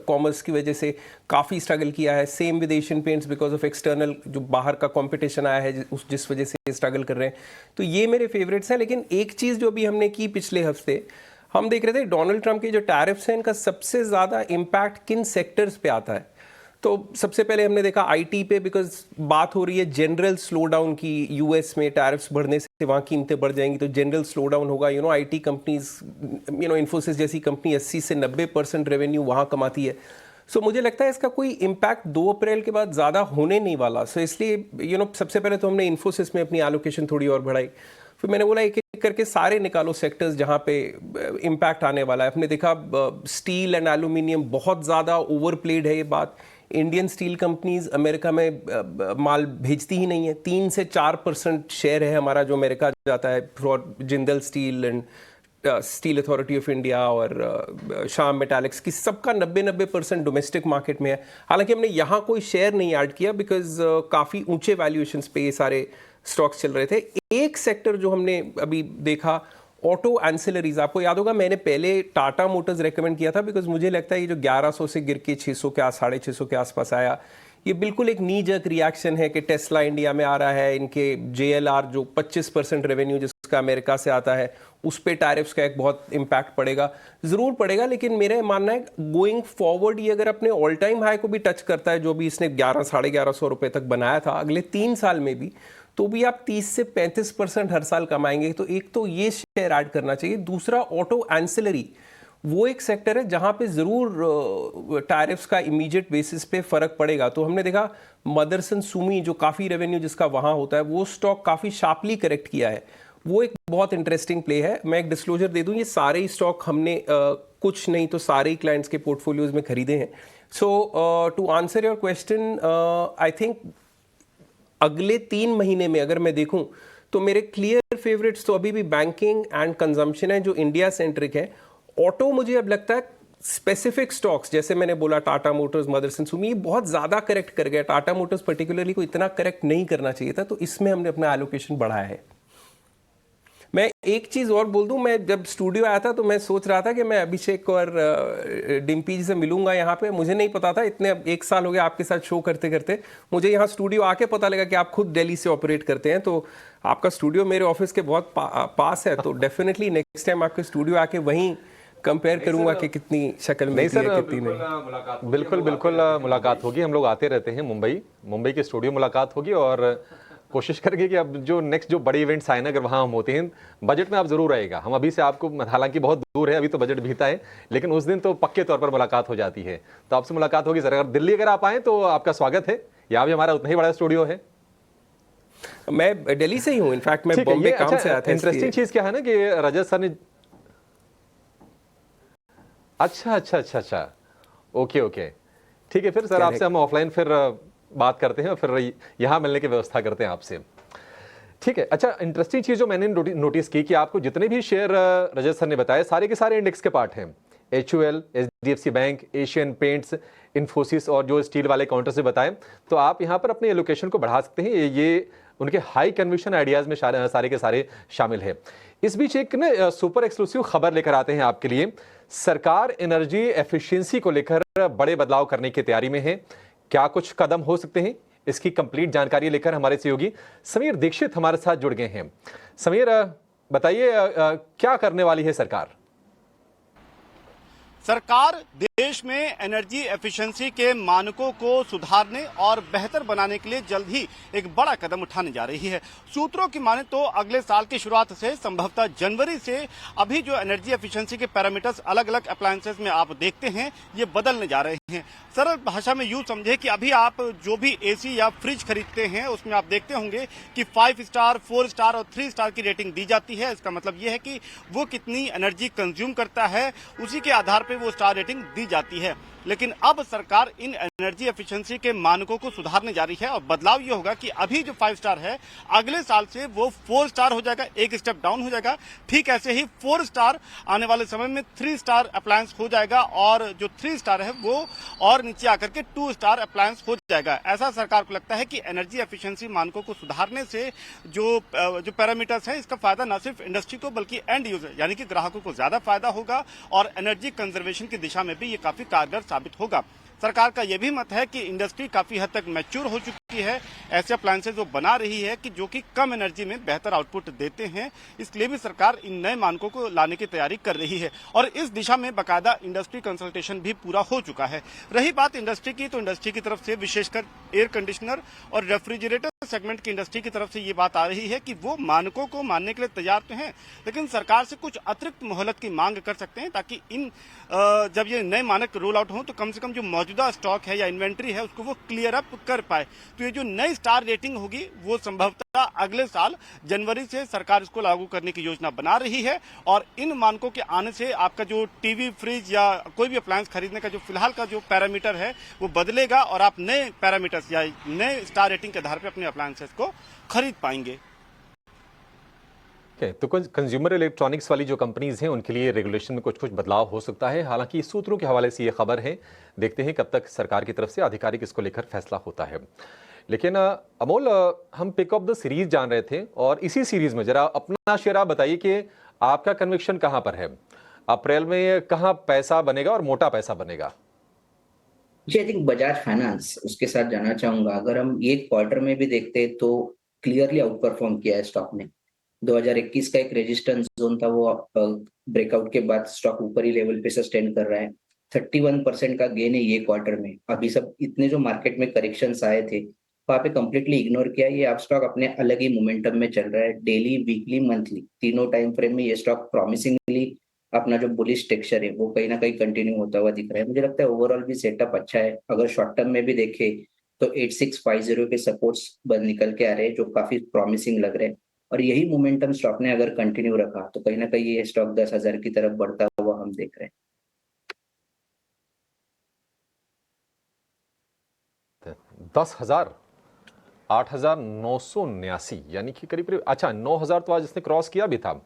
कॉमर्स की वजह से काफ़ी स्ट्रगल किया है। Same with Asian paints, because of external जो बाहर का कंपटीशन आया है जिस वजह से स्ट्रगल कर रहे हैं। तो ये मेरे फेवरेट्स हैं। लेकिन एक चीज़ जो भी हमने की पिछले हफ्ते, हम देख रहे थे डोनाल्ड ट्रंप के जो टैरिफ्स हैं, इनका सबसे ज़्यादा इम्पैक्ट किन सेक्टर्स पे आता है। तो सबसे पहले हमने देखा IT पे, बिकॉज बात हो रही है जनरल स्लो डाउन की। US में टैरिफ्स बढ़ने से वहाँ कीमतें बढ़ जाएंगी, तो जनरल स्लो डाउन होगा। IT कंपनीज, इन्फोसिस जैसी कंपनी 80 से 90% रेवेन्यू वहाँ कमाती है। सो मुझे लगता है इसका कोई इम्पैक्ट 2 अप्रैल के बाद ज़्यादा होने नहीं वाला। सो इसलिए सबसे पहले तो हमने इन्फोसिस में अपनी एलोकेशन थोड़ी और बढ़ाई। फिर मैंने बोला एक एक करके सारे निकालो सेक्टर्स जहाँ पे इम्पैक्ट आने वाला है। हमने देखा स्टील एंड एल्यूमिनियम बहुत ज़्यादा ओवरप्लेड है ये बात। इंडियन स्टील कंपनीज अमेरिका में माल भेजती ही नहीं है। 3 से 4% शेयर है हमारा जो अमेरिका जाता है, for Jindal steel and steel authority of India और शाम मेटालिक्स की, सबका 90% डोमेस्टिक मार्केट में है। हालांकि हमने यहाँ कोई शेयर नहीं ऐड किया, बिकॉज काफ़ी ऊंचे वैल्यूएशंस पे ये सारे स्टॉक्स चल रहे थे। एक सेक्टर जो हमने अभी देखा, ऑटो एंसिलरीज। आपको याद होगा मैंने पहले टाटा मोटर्स रेकमेंड किया था, बिकॉज मुझे लगता है ये जो 1100 से गिर के 600 के 650 के आसपास आया, ये बिल्कुल एक नी जर्क रिएक्शन है कि टेस्ला इंडिया में आ रहा है। इनके JLR जो 25% रेवेन्यू जिसका अमेरिका से आता है, उस पर टैरिफ्स का एक बहुत इम्पैक्ट पड़ेगा, ज़रूर पड़ेगा। लेकिन मेरा मानना है गोइंग फॉरवर्ड ये अगर अपने ऑल टाइम हाई को भी टच करता है, जो भी इसने 1100-1150 रुपये तक बनाया था, अगले 3 साल में भी, तो भी आप 30 से 35% हर साल कमाएंगे। तो एक तो ये शेयर ऐड करना चाहिए। दूसरा, ऑटो एंसिलरी, वो एक सेक्टर है जहां पे जरूर टैरिफ्स का इमीडिएट बेसिस पे फर्क पड़ेगा। तो हमने देखा मदरसन सुमी, जो काफ़ी रेवेन्यू जिसका वहां होता है, वो स्टॉक काफ़ी शार्पली करेक्ट किया है। वो एक बहुत इंटरेस्टिंग प्ले है। मैं एक डिस्क्लोजर दे दूं, ये सारे ही स्टॉक हमने कुछ नहीं तो सारे ही क्लाइंट्स के पोर्टफोलियोज में खरीदे हैं। So to answer your question, I think अगले 3 महीने में अगर मैं देखूं तो मेरे क्लियर फेवरेट्स तो अभी भी बैंकिंग एंड कंजम्पशन है, जो इंडिया सेंट्रिक है। ऑटो मुझे अब लगता है स्पेसिफिक स्टॉक्स, जैसे मैंने बोला टाटा मोटर्स, मदरसन सुमी, बहुत ज़्यादा करेक्ट कर गया। टाटा मोटर्स पर्टिकुलरली को इतना करेक्ट नहीं करना चाहिए था, तो इसमें हमने अपना एलोकेशन बढ़ाया है। मैं एक चीज़ और बोल दूं, मैं जब स्टूडियो आया था तो मैं सोच रहा था कि मैं अभिषेक और डिम्पी जी से मिलूंगा यहाँ पे। मुझे नहीं पता था, इतने 1 साल हो गया आपके साथ शो करते करते, मुझे यहाँ स्टूडियो आके पता लगा कि आप खुद दिल्ली से ऑपरेट करते हैं। तो आपका स्टूडियो मेरे ऑफिस के बहुत पास है, तो डेफिनेटली नेक्स्ट टाइम आपके स्टूडियो आके वहीं कंपेयर करूंगा कि कितनी शक्ल में कितनी नहीं। बिल्कुल मुलाकात होगी। हम लोग आते रहते हैं मुंबई के स्टूडियो मुलाकात होगी, और कोशिश करेंगे कि अब जो नेक्स्ट जो बड़े इवेंट्स आए ना, अगर वहाँ हम होते हैं, बजट में आप जरूर रहेगा। हम अभी से आपको, हालांकि बहुत दूर है, अभी तो बजट बीता है, लेकिन उस दिन तो पक्के तौर पर मुलाकात हो जाती है। तो आपसे मुलाकात होगी सर। अगर दिल्ली अगर आप आए तो आपका स्वागत है। यहाँ भी हमारा उतना ही बड़ा स्टूडियो है। मैं दिल्ली से ही हूँ, इनफैक्ट मैं बॉम्बे काम से आया था। इंटरेस्टिंग चीज क्या है ना कि रजत सर ने, अच्छा, ओके, ठीक है। फिर सर आपसे हम ऑफलाइन फिर बात करते हैं और फिर यहाँ मिलने की व्यवस्था करते हैं आपसे, ठीक है। अच्छा, इंटरेस्टिंग चीज जो मैंने नोटिस की कि आपको जितने भी शेयर रजत सर ने बताए, सारे के सारे इंडेक्स के पार्ट हैं। HUL, HDFC bank, Asian paints, Infosys और जो स्टील वाले काउंटर से बताए, तो आप यहाँ पर अपने एलोकेशन को बढ़ा सकते हैं। ये उनके हाई कन्विक्शन आइडियाज में सारे के सारे शामिल है। इस बीच एक ना सुपर एक्सक्लूसिव खबर लेकर आते हैं आपके लिए। सरकार एनर्जी एफिशिएंसी को लेकर बड़े बदलाव करने की तैयारी में है। क्या कुछ कदम हो सकते हैं, इसकी कंप्लीट जानकारी लेकर हमारे सहयोगी समीर दीक्षित हमारे साथ जुड़ गए हैं। समीर, बताइए क्या करने वाली है सरकार? सरकार देश में एनर्जी एफिशिएंसी के मानकों को सुधारने और बेहतर बनाने के लिए जल्द ही एक बड़ा कदम उठाने जा रही है। सूत्रों की माने तो अगले साल की शुरुआत से, संभवतः जनवरी से, अभी जो एनर्जी एफिशिएंसी के पैरामीटर्स अलग अलग अप्लायंसेस में आप देखते हैं, ये बदलने जा रहे हैं। सरल भाषा में यूं समझे कि अभी आप जो भी AC या फ्रिज खरीदते हैं, उसमें आप देखते होंगे कि 5 स्टार, 4 स्टार और 3 स्टार की रेटिंग दी जाती है। इसका मतलब यह है कि वो कितनी एनर्जी कंज्यूम करता है, उसी के आधार पर वो स्टार रेटिंग दी जाती है। लेकिन अब सरकार इन एनर्जी एफिशिएंसी के मानकों को सुधारने जा रही है और बदलाव ये होगा कि अभी जो 5 स्टार है अगले साल से वो 4 स्टार हो जाएगा, एक स्टेप डाउन हो जाएगा। ठीक ऐसे ही 4 स्टार आने वाले समय में 3 स्टार अप्लायंस हो जाएगा और जो 3 स्टार है वो और नीचे आकर के 2 स्टार अप्लायंस हो जाएगा। ऐसा सरकार को लगता है कि एनर्जी एफिशिएंसी मानकों को सुधारने से जो पैरामीटर्स है इसका फायदा न सिर्फ इंडस्ट्री को बल्कि एंड यूजर यानी कि ग्राहकों को ज्यादा फायदा होगा और एनर्जी कंजर्वेशन की दिशा में भी ये काफी कारगर साबित होगा। सरकार का यह भी मत है कि इंडस्ट्री काफी हद तक मैच्योर हो चुकी है, ऐसे अप्लायंसेज वो बना रही है कि जो कि कम एनर्जी में बेहतर आउटपुट देते हैं। इसलिए भी सरकार इन नए मानकों को लाने की तैयारी कर रही है और इस दिशा में बाकायदा इंडस्ट्री कंसल्टेशन भी पूरा हो चुका है। रही बात इंडस्ट्री की, तो इंडस्ट्री की तरफ से विशेषकर एयर कंडीशनर और रेफ्रिजरेटर सेगमेंट की इंडस्ट्री की तरफ से ये बात आ रही है कि वो मानकों को मानने के लिए तैयार तो हैं, लेकिन सरकार से कुछ अतिरिक्त मोहलत की मांग कर सकते हैं ताकि इन जब ये नए मानक रोल आउट हों तो कम से कम जो मौजूदा स्टॉक है या इन्वेंट्री है उसको वो क्लियर अप कर पाए। तो ये जो नई स्टार रेटिंग होगी वो संभवतः अगले साल जनवरी से सरकार इसको लागू करने की योजना बना रही है और इन मानकों के आने से आपका जो टीवी, फ्रिज या कोई भी अप्लायंस खरीदने का जो फिलहाल का जो पैरामीटर है वो बदलेगा और आप नए पैरामीटर्स या नए स्टार रेटिंग के आधार पर अपने अप्लायंसेस को खरीद पाएंगे। तो कंज्यूमर इलेक्ट्रॉनिक्स वाली जो कंपनीज हैं उनके लिए रेगुलेशन में कुछ बदलाव हो सकता है। हालांकि सूत्रों के हवाले से ये खबर है, देखते हैं कब तक सरकार की तरफ से आधिकारिक इसको लेकर फैसला होता है। लेकिन अमोल, हम पिक ऑफ द सीरीज जान रहे थे और इसी सीरीज में जरा अपना शेयर आप बताइए कि आपका कन्विक्शन कहां पर है, अप्रैल में कहां पैसा बनेगा और मोटा पैसा बनेगा? जी, आई थिंक बजाज फाइनेंस उसके साथ जाना चाहूंगा। अगर हम ये क्वार्टर में भी देखते तो क्लियरली आउट परफॉर्म किया है स्टॉक ने। 2021 का एक रेजिस्टेंस जोन था, वो ब्रेकआउट के बाद स्टॉक ऊपरी लेवल पे सस्टेन कर रहा है। 31% का गेन है ये क्वार्टर में। अभी सब इतने जो मार्केट में करेक्शंस आए थे वहां पे कंप्लीटली इग्नोर किया। ये आप स्टॉक अपने अलग ही मोमेंटम में चल रहा है। डेली, वीकली, मंथली तीनों टाइम फ्रेम में ये स्टॉक प्रॉमिसिंगली अपना जो बुलिश टेक्सचर है वो कहीं ना कहीं कंटिन्यू होता हुआ दिख रहा है। मुझे लगता है ओवरऑल भी सेटअप अच्छा है। अगर शॉर्ट टर्म में भी देखे तो 8650 के सपोर्ट्स निकल के आ रहे हैं जो काफी प्रॉमिसिंग लग रहे हैं और यही मोमेंटम स्टॉक ने अगर कंटिन्यू रखा तो कहीं ना कहीं ये स्टॉक 10,000 की तरफ बढ़ता हुआ हम देख रहे हैं। 10,000, 8,979 यानी कि करीब करीब, अच्छा 9,000 तो आज इसने क्रॉस किया भी था।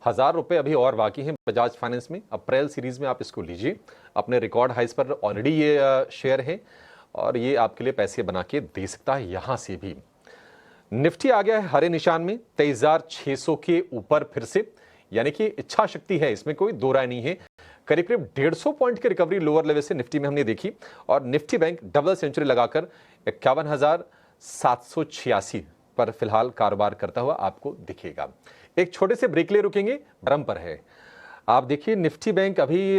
1,000 रुपए अभी और बाकी हैं बजाज फाइनेंस में। अप्रैल सीरीज में आप इसको लीजिए, अपने रिकॉर्ड हाइस पर ऑलरेडी ये शेयर है और ये आपके लिए पैसे बना के दे सकता है। यहां से भी निफ्टी आ गया है हरे निशान में 23,600 के ऊपर फिर से, यानी कि इच्छा शक्ति है, इसमें कोई दो राय नहीं है। करीब करीब 150 पॉइंट की रिकवरी लोअर लेवल से निफ्टी में हमने देखी और निफ्टी बैंक डबल सेंचुरी लगाकर 51,786 पर फिलहाल कारोबार करता हुआ आपको दिखेगा। एक छोटे से ब्रेक ले रुकेंगे, बरम पर है। आप देखिए निफ्टी बैंक अभी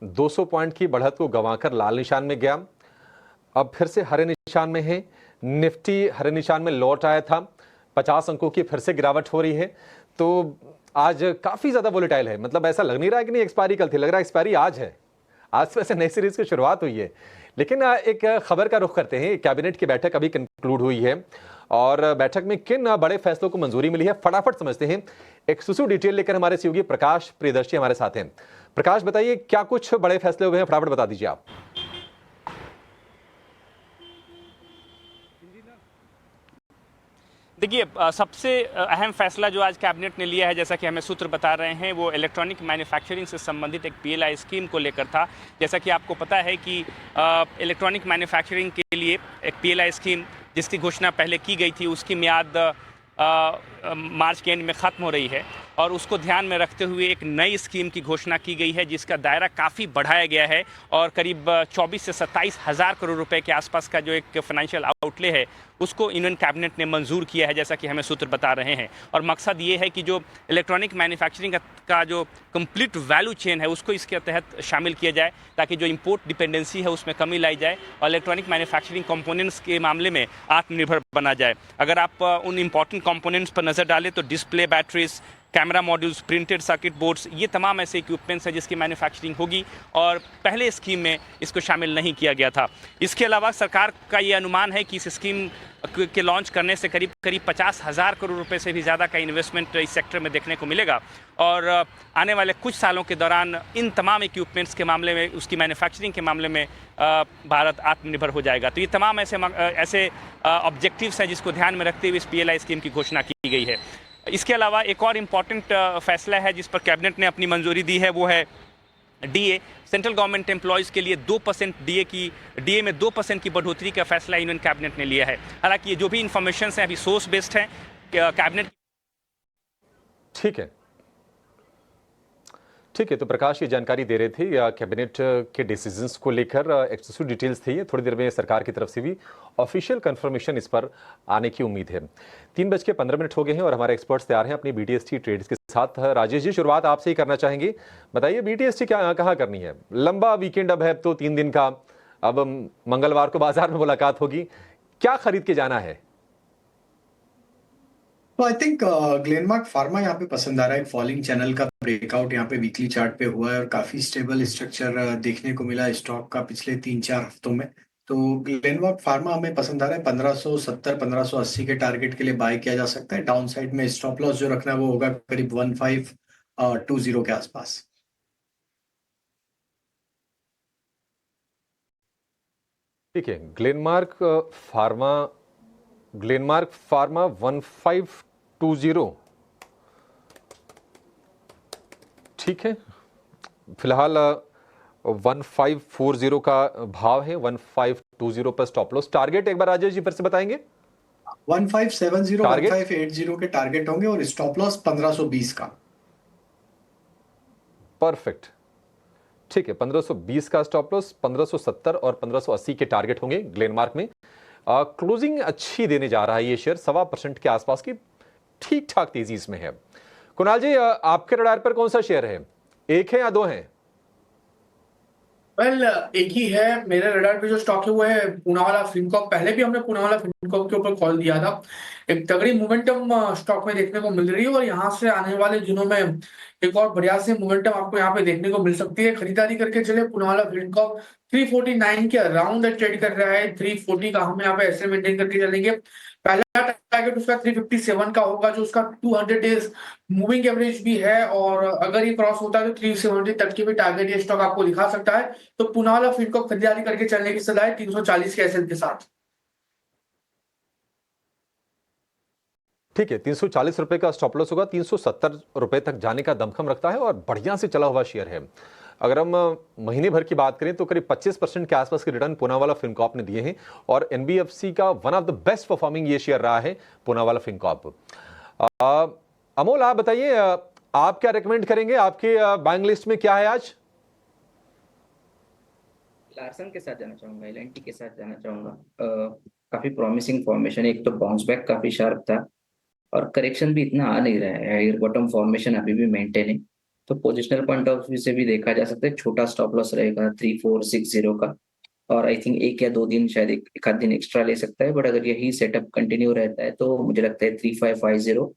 200 पॉइंट की बढ़त को गंवाकर लाल निशान में गया, अब फिर से हरे निशान में है। निफ्टी हरे निशान में लौट आया था, 50 अंकों की फिर से गिरावट हो रही है। तो आज काफी ज्यादा वोलेटाइल है, मतलब ऐसा लग नहीं रहा है कि नहीं एक्सपायरी कल थी, लग रहा है एक्सपायरी आज है। आज से वैसे नई सीरीज की शुरुआत हुई है। लेकिन एक खबर का रुख करते हैं। कैबिनेट की बैठक अभी कंक्लूड हुई है और बैठक में किन बड़े फैसलों को मंजूरी मिली है फटाफट समझते हैं। एक्सक्लूसिव डिटेल लेकर हमारे सहयोगी प्रकाश प्रियदर्शी हमारे साथ हैं। प्रकाश, बताइए क्या कुछ बड़े फैसले हुए हैं, फटाफट बता दीजिए आप। देखिए, सबसे अहम फैसला जो आज कैबिनेट ने लिया है, जैसा कि हमें सूत्र बता रहे हैं, वो इलेक्ट्रॉनिक मैन्युफैक्चरिंग से संबंधित एक PLI स्कीम को लेकर था। जैसा कि आपको पता है कि इलेक्ट्रॉनिक मैन्युफैक्चरिंग के लिए एक PLI स्कीम जिसकी घोषणा पहले की गई थी, उसकी मियाद मार्च के एंड में ख़त्म हो रही है और उसको ध्यान में रखते हुए एक नई स्कीम की घोषणा की गई है जिसका दायरा काफ़ी बढ़ाया गया है और करीब 24 से 27 हज़ार करोड़ रुपए के आसपास का जो एक फाइनेंशियल आउटले है उसको यूनियन कैबिनेट ने मंजूर किया है, जैसा कि हमें सूत्र बता रहे हैं। और मकसद ये है कि जो इलेक्ट्रॉनिक मैन्युफैक्चरिंग का जो कंप्लीट वैल्यू चेन है उसको इसके तहत शामिल किया जाए ताकि जो इंपोर्ट डिपेंडेंसी है उसमें कमी लाई जाए और इलेक्ट्रॉनिक मैन्युफैक्चरिंग कंपोनेंट्स के मामले में आत्मनिर्भर बना जाए। अगर आप उन इम्पॉर्टेंट कंपोनेंट्स पर नज़र डालें तो display batteries, camera modules, printed circuit boards, ये तमाम ऐसे इक्विपमेंट्स हैं जिसकी मैन्युफैक्चरिंग होगी और पहले स्कीम में इसको शामिल नहीं किया गया था। इसके अलावा सरकार का ये अनुमान है कि इस स्कीम के लॉन्च करने से करीब 50,000 करोड़ रुपए से भी ज़्यादा का इन्वेस्टमेंट इस सेक्टर में देखने को मिलेगा और आने वाले कुछ सालों के दौरान इन तमाम इक्विपमेंट्स के मामले में, उसकी मैन्युफैक्चरिंग के मामले में भारत आत्मनिर्भर हो जाएगा। तो ये तमाम ऐसे ऑब्जेक्टिव्स हैं जिसको ध्यान में रखते हुए इस PLI स्कीम की घोषणा की गई है। इसके अलावा एक और इम्पॉर्टेंट फैसला है जिस पर कैबिनेट ने अपनी मंजूरी दी है, वो है DA। सेंट्रल गवर्नमेंट एम्प्लॉयज़ के लिए 2% DA में 2% की बढ़ोतरी का फैसला यूनियन कैबिनेट ने लिया है। हालांकि ये जो भी इंफॉर्मेशन हैं अभी सोर्स बेस्ड हैं, कैबिनेट। ठीक है, तो प्रकाश ये जानकारी दे रहे थे कैबिनेट के डिसीजंस को लेकर। एक्सक्लूसिव डिटेल्स थी ये, थोड़ी देर में सरकार की तरफ से भी ऑफिशियल कंफर्मेशन इस पर आने की उम्मीद है। 3:15 हो गए हैं और हमारे एक्सपर्ट्स तैयार हैं अपनी BTST ट्रेड्स के साथ। राजेश जी, शुरुआत आपसे ही करना चाहेंगे, बताइए BTST कहाँ करनी है? लंबा वीकेंड अब है तो 3 दिन का, अब मंगलवार को बाजार में मुलाकात होगी, क्या खरीद के जाना है? तो आई थिंक ग्लेनमार्क फार्मा यहाँ पे पसंद आ रहा है। एक फॉलिंग चैनल का ब्रेकआउट यहाँ पे वीकली चार्ट पे हुआ है और काफी स्टेबल स्ट्रक्चर देखने को मिला स्टॉक का पिछले 3-4 हफ्तों में। तो ग्लेनमार्क फार्मा हमें पसंद आ रहा है। 1570-1580 के टारगेट के लिए बाय किया जा सकता है। डाउन साइड में स्टॉप लॉस जो रखना है वो होगा करीब 1520 के आसपास। ठीक है, ग्लेनमार्क फार्मा 1520, ठीक है। फिलहाल 1540 का भाव है, 1520 पर स्टॉप लॉस। टारगेट एक बार राजेश जी फिर से बताएंगे? 1570 1580 के टारगेट होंगे और स्टॉप लॉस 1520 का। परफेक्ट, ठीक है। 1520 का स्टॉप लॉस, 1570 और 1580 के टारगेट होंगे ग्लेनमार्क में। क्लोजिंग अच्छी देने जा रहा है ये शेयर, 1.25% के आसपास की ठीक ठाक तेजी इसमें है। कुणाल जी, आपके रडार पर कौन सा शेयर है? एक है या दो हैं? वेल, एक ही है मेरे रडार पे। जो स्टॉक है वो है पूनावाला फिनकॉर्प। पहले भी हमने पूनावाला फिनकॉर्प के ऊपर कॉल दिया था। एक तगड़ी मोमेंटम स्टॉक में देखने को मिल रही है और यहाँ से आने वाले दिनों में एक और बढ़िया से मोमेंटम आपको यहाँ पे देखने को मिल सकती है। खरीदारी करके चले। पूनावाला फिनकॉर्प 349 के अराउंड ट्रेड कर रहा है। 340 का हम यहाँ पे ऐसे मेंटेन करके चलेंगे। पहला टारगेट उसका 357 का होगा, जो उसका 200 डेज मूविंग एवरेज भी है और अगर ये क्रॉस होता है तो 370 तक के भी टारगेट ये स्टॉक आपको दिखा सकता है। तो पूनावाला फिनकॉर्प खरीदारी करके चलने की सलाह है 340 के एसएल के साथ। ठीक है, 340 रुपए का स्टॉप लॉस होगा। 370 रुपए तक जाने का दमखम रखता है और बढ़िया से चला हुआ शेयर है। अगर हम महीने भर की बात करें तो करीब 25% के आसपास के रिटर्न पूनावाला फिनकॉर्प ने दिए हैं और NBFC का one of the best performing ये शेयर रहा है पूनावाला फिनकॉर्प। अमोल, आप बताइए, आप क्या रेकमेंड करेंगे? आपके बाइंग लिस्ट में क्या है आज? लार्सन के साथ जाना चाहूंगा, L&T के साथ जाना चाहूंगा। काफी प्रॉमिसिंग फॉर्मेशन है। एक तो बाउंस बैक काफी शार्प था और करेक्शन भी इतना आ नहीं रहा है। हायर बॉटम फॉर्मेशन अभी भी मेंटेन है। तो पोजिशनल पॉइंट ऑफ व्यू से भी देखा जा सकता है। छोटा स्टॉप लॉस रहेगा 3460 का और आई थिंक 1 या 2 दिन, शायद एक आध दिन एक्स्ट्रा ले सकता है। बट अगर यही सेटअप कंटिन्यू रहता है तो मुझे लगता है 3550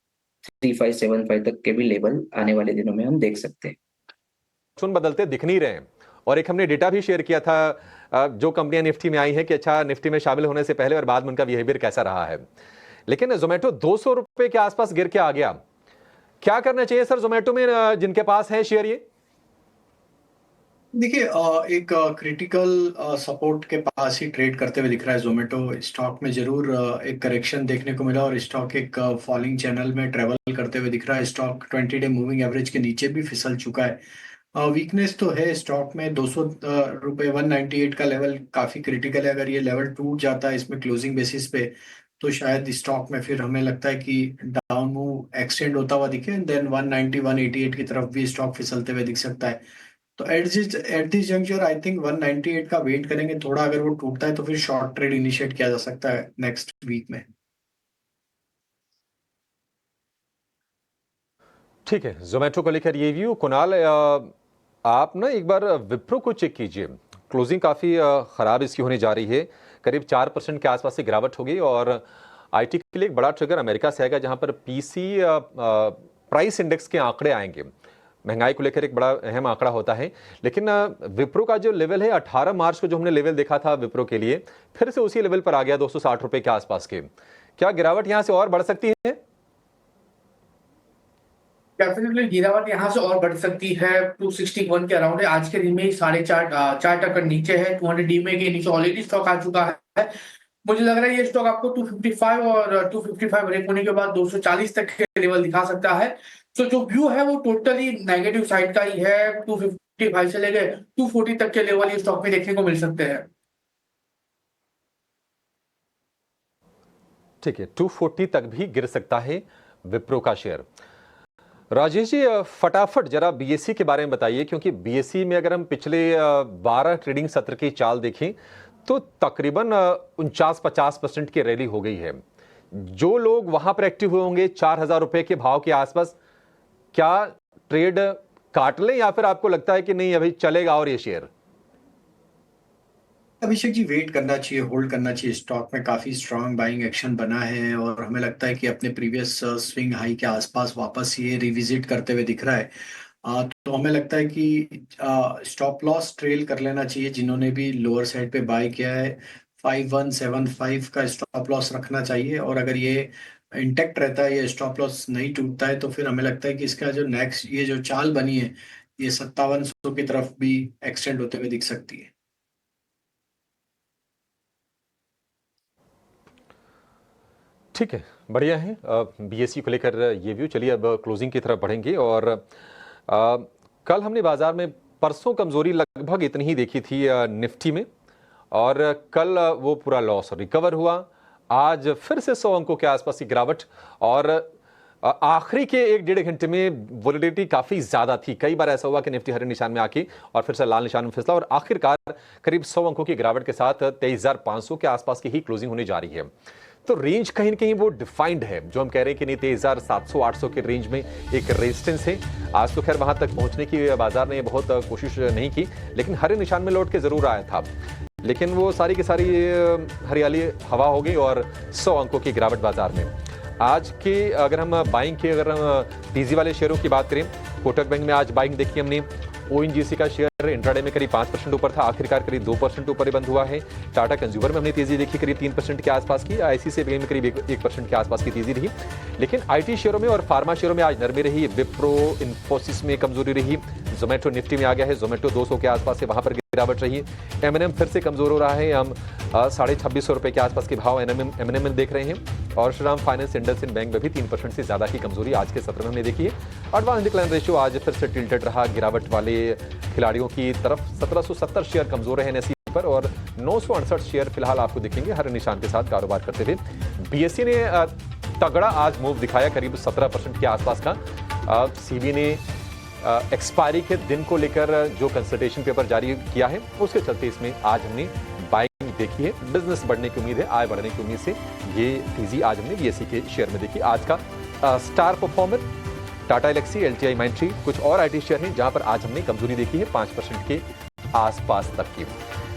3575 तक के भी लेवल आने वाले दिनों में हम देख सकते हैं। चुन बदलते दिख नहीं रहे हैं और एक हमने डेटा भी शेयर किया था जो कंपनियां निफ्टी में आई हैं कि अच्छा, निफ्टी में शामिल होने से पहले और बाद में उनका बिहेवियर कैसा रहा है। लेकिन जोमेटो 200 रुपए के आसपास गिर के आ गया। क्या करना चाहिए सर जोमेटो में, जिनके पास है शेयर? ये देखिए, एक क्रिटिकल सपोर्ट के पास ही ट्रेड करते हुए दिख रहा है जोमेटो। स्टॉक में जरूर एक करेक्शन देखने को मिला और स्टॉक एक फॉलिंग चैनल में ट्रेवल करते हुए दिख रहा है। स्टॉक 20 डे मूविंग एवरेज के नीचे भी फिसल चुका है। वीकनेस तो है स्टॉक में। 200 रुपये 198 का लेवल काफी क्रिटिकल है। अगर ये लेवल टूट जाता है इसमें क्लोजिंग बेसिस पे तो शायद स्टॉक में फिर हमें लगता है कि डाउन मूव एक्सटेंड होता हुआ दिखे, देन 190 188 की तरफ भी स्टॉक फिसलते हुए दिख सकता है। तो at this juncture I think 198 का वेट करेंगे थोड़ा। अगर वो टूटता है तो फिर शॉर्ट ट्रेड इनिशिएट किया जा सकता है नेक्स्ट वीक में। ठीक है, जोमेटो को लेकर ये व्यू। कुणाल, आप ना एक बार विप्रो को चेक कीजिए। क्लोजिंग काफ़ी ख़राब इसकी होने जा रही है। करीब 4% के आसपास से गिरावट होगी और आईटी के लिए एक बड़ा ट्रिगर अमेरिका से आएगा जहां पर पीसी प्राइस इंडेक्स के आंकड़े आएंगे। महंगाई को लेकर एक बड़ा अहम आंकड़ा होता है, लेकिन विप्रो का जो लेवल है 18 मार्च को जो हमने लेवल देखा था विप्रो के लिए, फिर से उसी लेवल पर आ गया 260 रुपए के आसपास के। क्या गिरावट यहां से और बढ़ सकती है? डेफिनेटली गिरावट यहाँ से और बढ़ सकती है। 261 के अराउंड है। आज के दिन में 4.5 नीचे है। 200 डीमे के नीचे ऑलरेडी स्टॉक आ चुका है। मुझे लग रहा है ये स्टॉक आपको 255 और 255 ब्रेक होने के बाद 240 तक के लेवल दिखा सकता है। तो जो व्यू है वो टोटली नेगेटिव साइड का ही है। 255 से लेकर 240 तक के लेवल ये स्टॉक में देखने को मिल सकते हैं। ठीक है, 240 तक भी गिर सकता है विप्रो का शेयर। राजेश जी, फटाफट जरा बीएसई के बारे में बताइए, क्योंकि बीएसई में अगर हम पिछले 12 ट्रेडिंग सत्र की चाल देखें तो तकरीबन 49-50% की रैली हो गई है। जो लोग वहां पर एक्टिव हुए होंगे 4000 रुपए के भाव के आसपास, क्या ट्रेड काट लें या फिर आपको लगता है कि नहीं अभी चलेगा और ये शेयर? अभिषेक जी, वेट करना चाहिए, होल्ड करना चाहिए। स्टॉक में काफी स्ट्रांग बाइंग एक्शन बना है और हमें लगता है कि अपने प्रीवियस स्विंग हाई के आसपास वापस ये रिविजिट करते हुए दिख रहा है। तो हमें लगता है कि स्टॉप लॉस ट्रेल कर लेना चाहिए। जिन्होंने भी लोअर साइड पे बाय किया है 5175 का स्टॉप लॉस रखना चाहिए, और अगर ये इंटेक्ट रहता है, ये स्टॉप लॉस नहीं टूटता है, तो फिर हमें लगता है कि इसका जो नेक्स्ट ये जो चाल बनी है ये 5700 की तरफ भी एक्सटेंड होते हुए दिख सकती है। ठीक है, बढ़िया है बीएसई को लेकर ये व्यू। चलिए अब क्लोजिंग की तरफ बढ़ेंगे। और कल हमने बाजार में परसों कमजोरी लगभग इतनी ही देखी थी निफ्टी में, और कल वो पूरा लॉस रिकवर हुआ। आज फिर से 100 अंकों के आसपास की गिरावट, और आखिरी के 1-1.5 घंटे में वोलेटिलिटी काफी ज्यादा थी। कई बार ऐसा हुआ कि निफ्टी हरे निशान में आके और फिर से लाल निशान में फिसला, और आखिरकार करीब 100 अंकों की गिरावट के साथ 23,500 के आसपास की ही क्लोजिंग होने जा रही है। तो रेंज कहीं ना कहीं वो डिफाइंड है, जो हम कह रहे हैं कि नहीं 23,700-800 के रेंज में एक रेजिस्टेंस है। आज तो खैर वहां तक पहुंचने की बाजार ने बहुत कोशिश नहीं की, लेकिन हरे निशान में लौट के जरूर आया था, लेकिन वो सारी की सारी हरियाली हवा हो गई और 100 अंकों की गिरावट बाजार में। आज के अगर हम बाइंग की, अगर हम टीजी वाले शेयरों की बात करें, कोटक बैंक में आज बाइंग देखी हमने। ओएनजीसी का शेयर इंट्राडे में करीब 5% ऊपर था, आखिरकार करीब 2% ऊपर ही बंद हुआ है। टाटा कंज्यूमर में हमने तेजी देखी करीब 3% के आसपास की। आईसीआईसीआई में करीब 1% के आसपास की तेजी रही। लेकिन आईटी शेयरों में और फार्मा शेयरों में आज नरमी रही। विप्रो, इन्फोसिस में कमजोरी रही। जोमेटो निफ्टी में आ गया है, जोमेटो 200 के आसपास से वहां पर गिरावट रही। एमएनएम फिर से कमजोर हो रहा है। हम 2650 रुपए के आसपास के भाव एमएनएम में देख रहे हैं। और श्रीराम फाइनेंस, इंडसइंड बैंक में भी 3% से ज्यादा की कमजोरी आज के सत्र में हमने देखी है। एडवांस डिक्लाइन रेशियो आज फिर से टिल्टेड रहा गिरावट वाले खिलाड़ियों की तरफ। 1770 शेयर कमजोर है एनएसई पर, और 968 शेयर फिलहाल आपको दिखेंगे हरे निशान के साथ कारोबार करते हुए। बीएसई ने तगड़ा आज मूव दिखाया करीब 17% के आसपास का। सीबी ने एक्सपायरी के दिन को लेकर जो कंसल्टेशन पेपर जारी किया है उसके चलते इसमें आज हमने बाइंग देखी है। बिजनेस बढ़ने की उम्मीद है, आय बढ़ने की उम्मीद से ये तेजी आज हमने बीएसई के शेयर में देखी। आज का star performer Tata Elxsi, LTI Mindtree, कुछ और आईटी शेयर हैं जहां पर आज हमने कमजोरी देखी है 5% के आसपास तक की।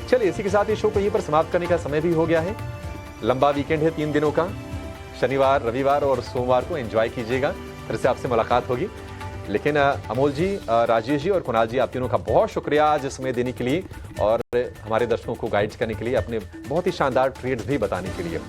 चलिए इसी के साथ ये शो को यहीं पर समाप्त करने का समय भी हो गया है। लंबा वीकेंड है 3 दिनों का, शनिवार, रविवार और सोमवार को एंजॉय कीजिएगा। फिर से आपसे मुलाकात होगी। लेकिन अमोल जी, राजेश जी और कुणाल जी, आप तीनों का बहुत शुक्रिया आज समय देने के लिए और हमारे दर्शकों को गाइड करने के लिए, अपने बहुत ही शानदार ट्रेड्स भी बताने के लिए।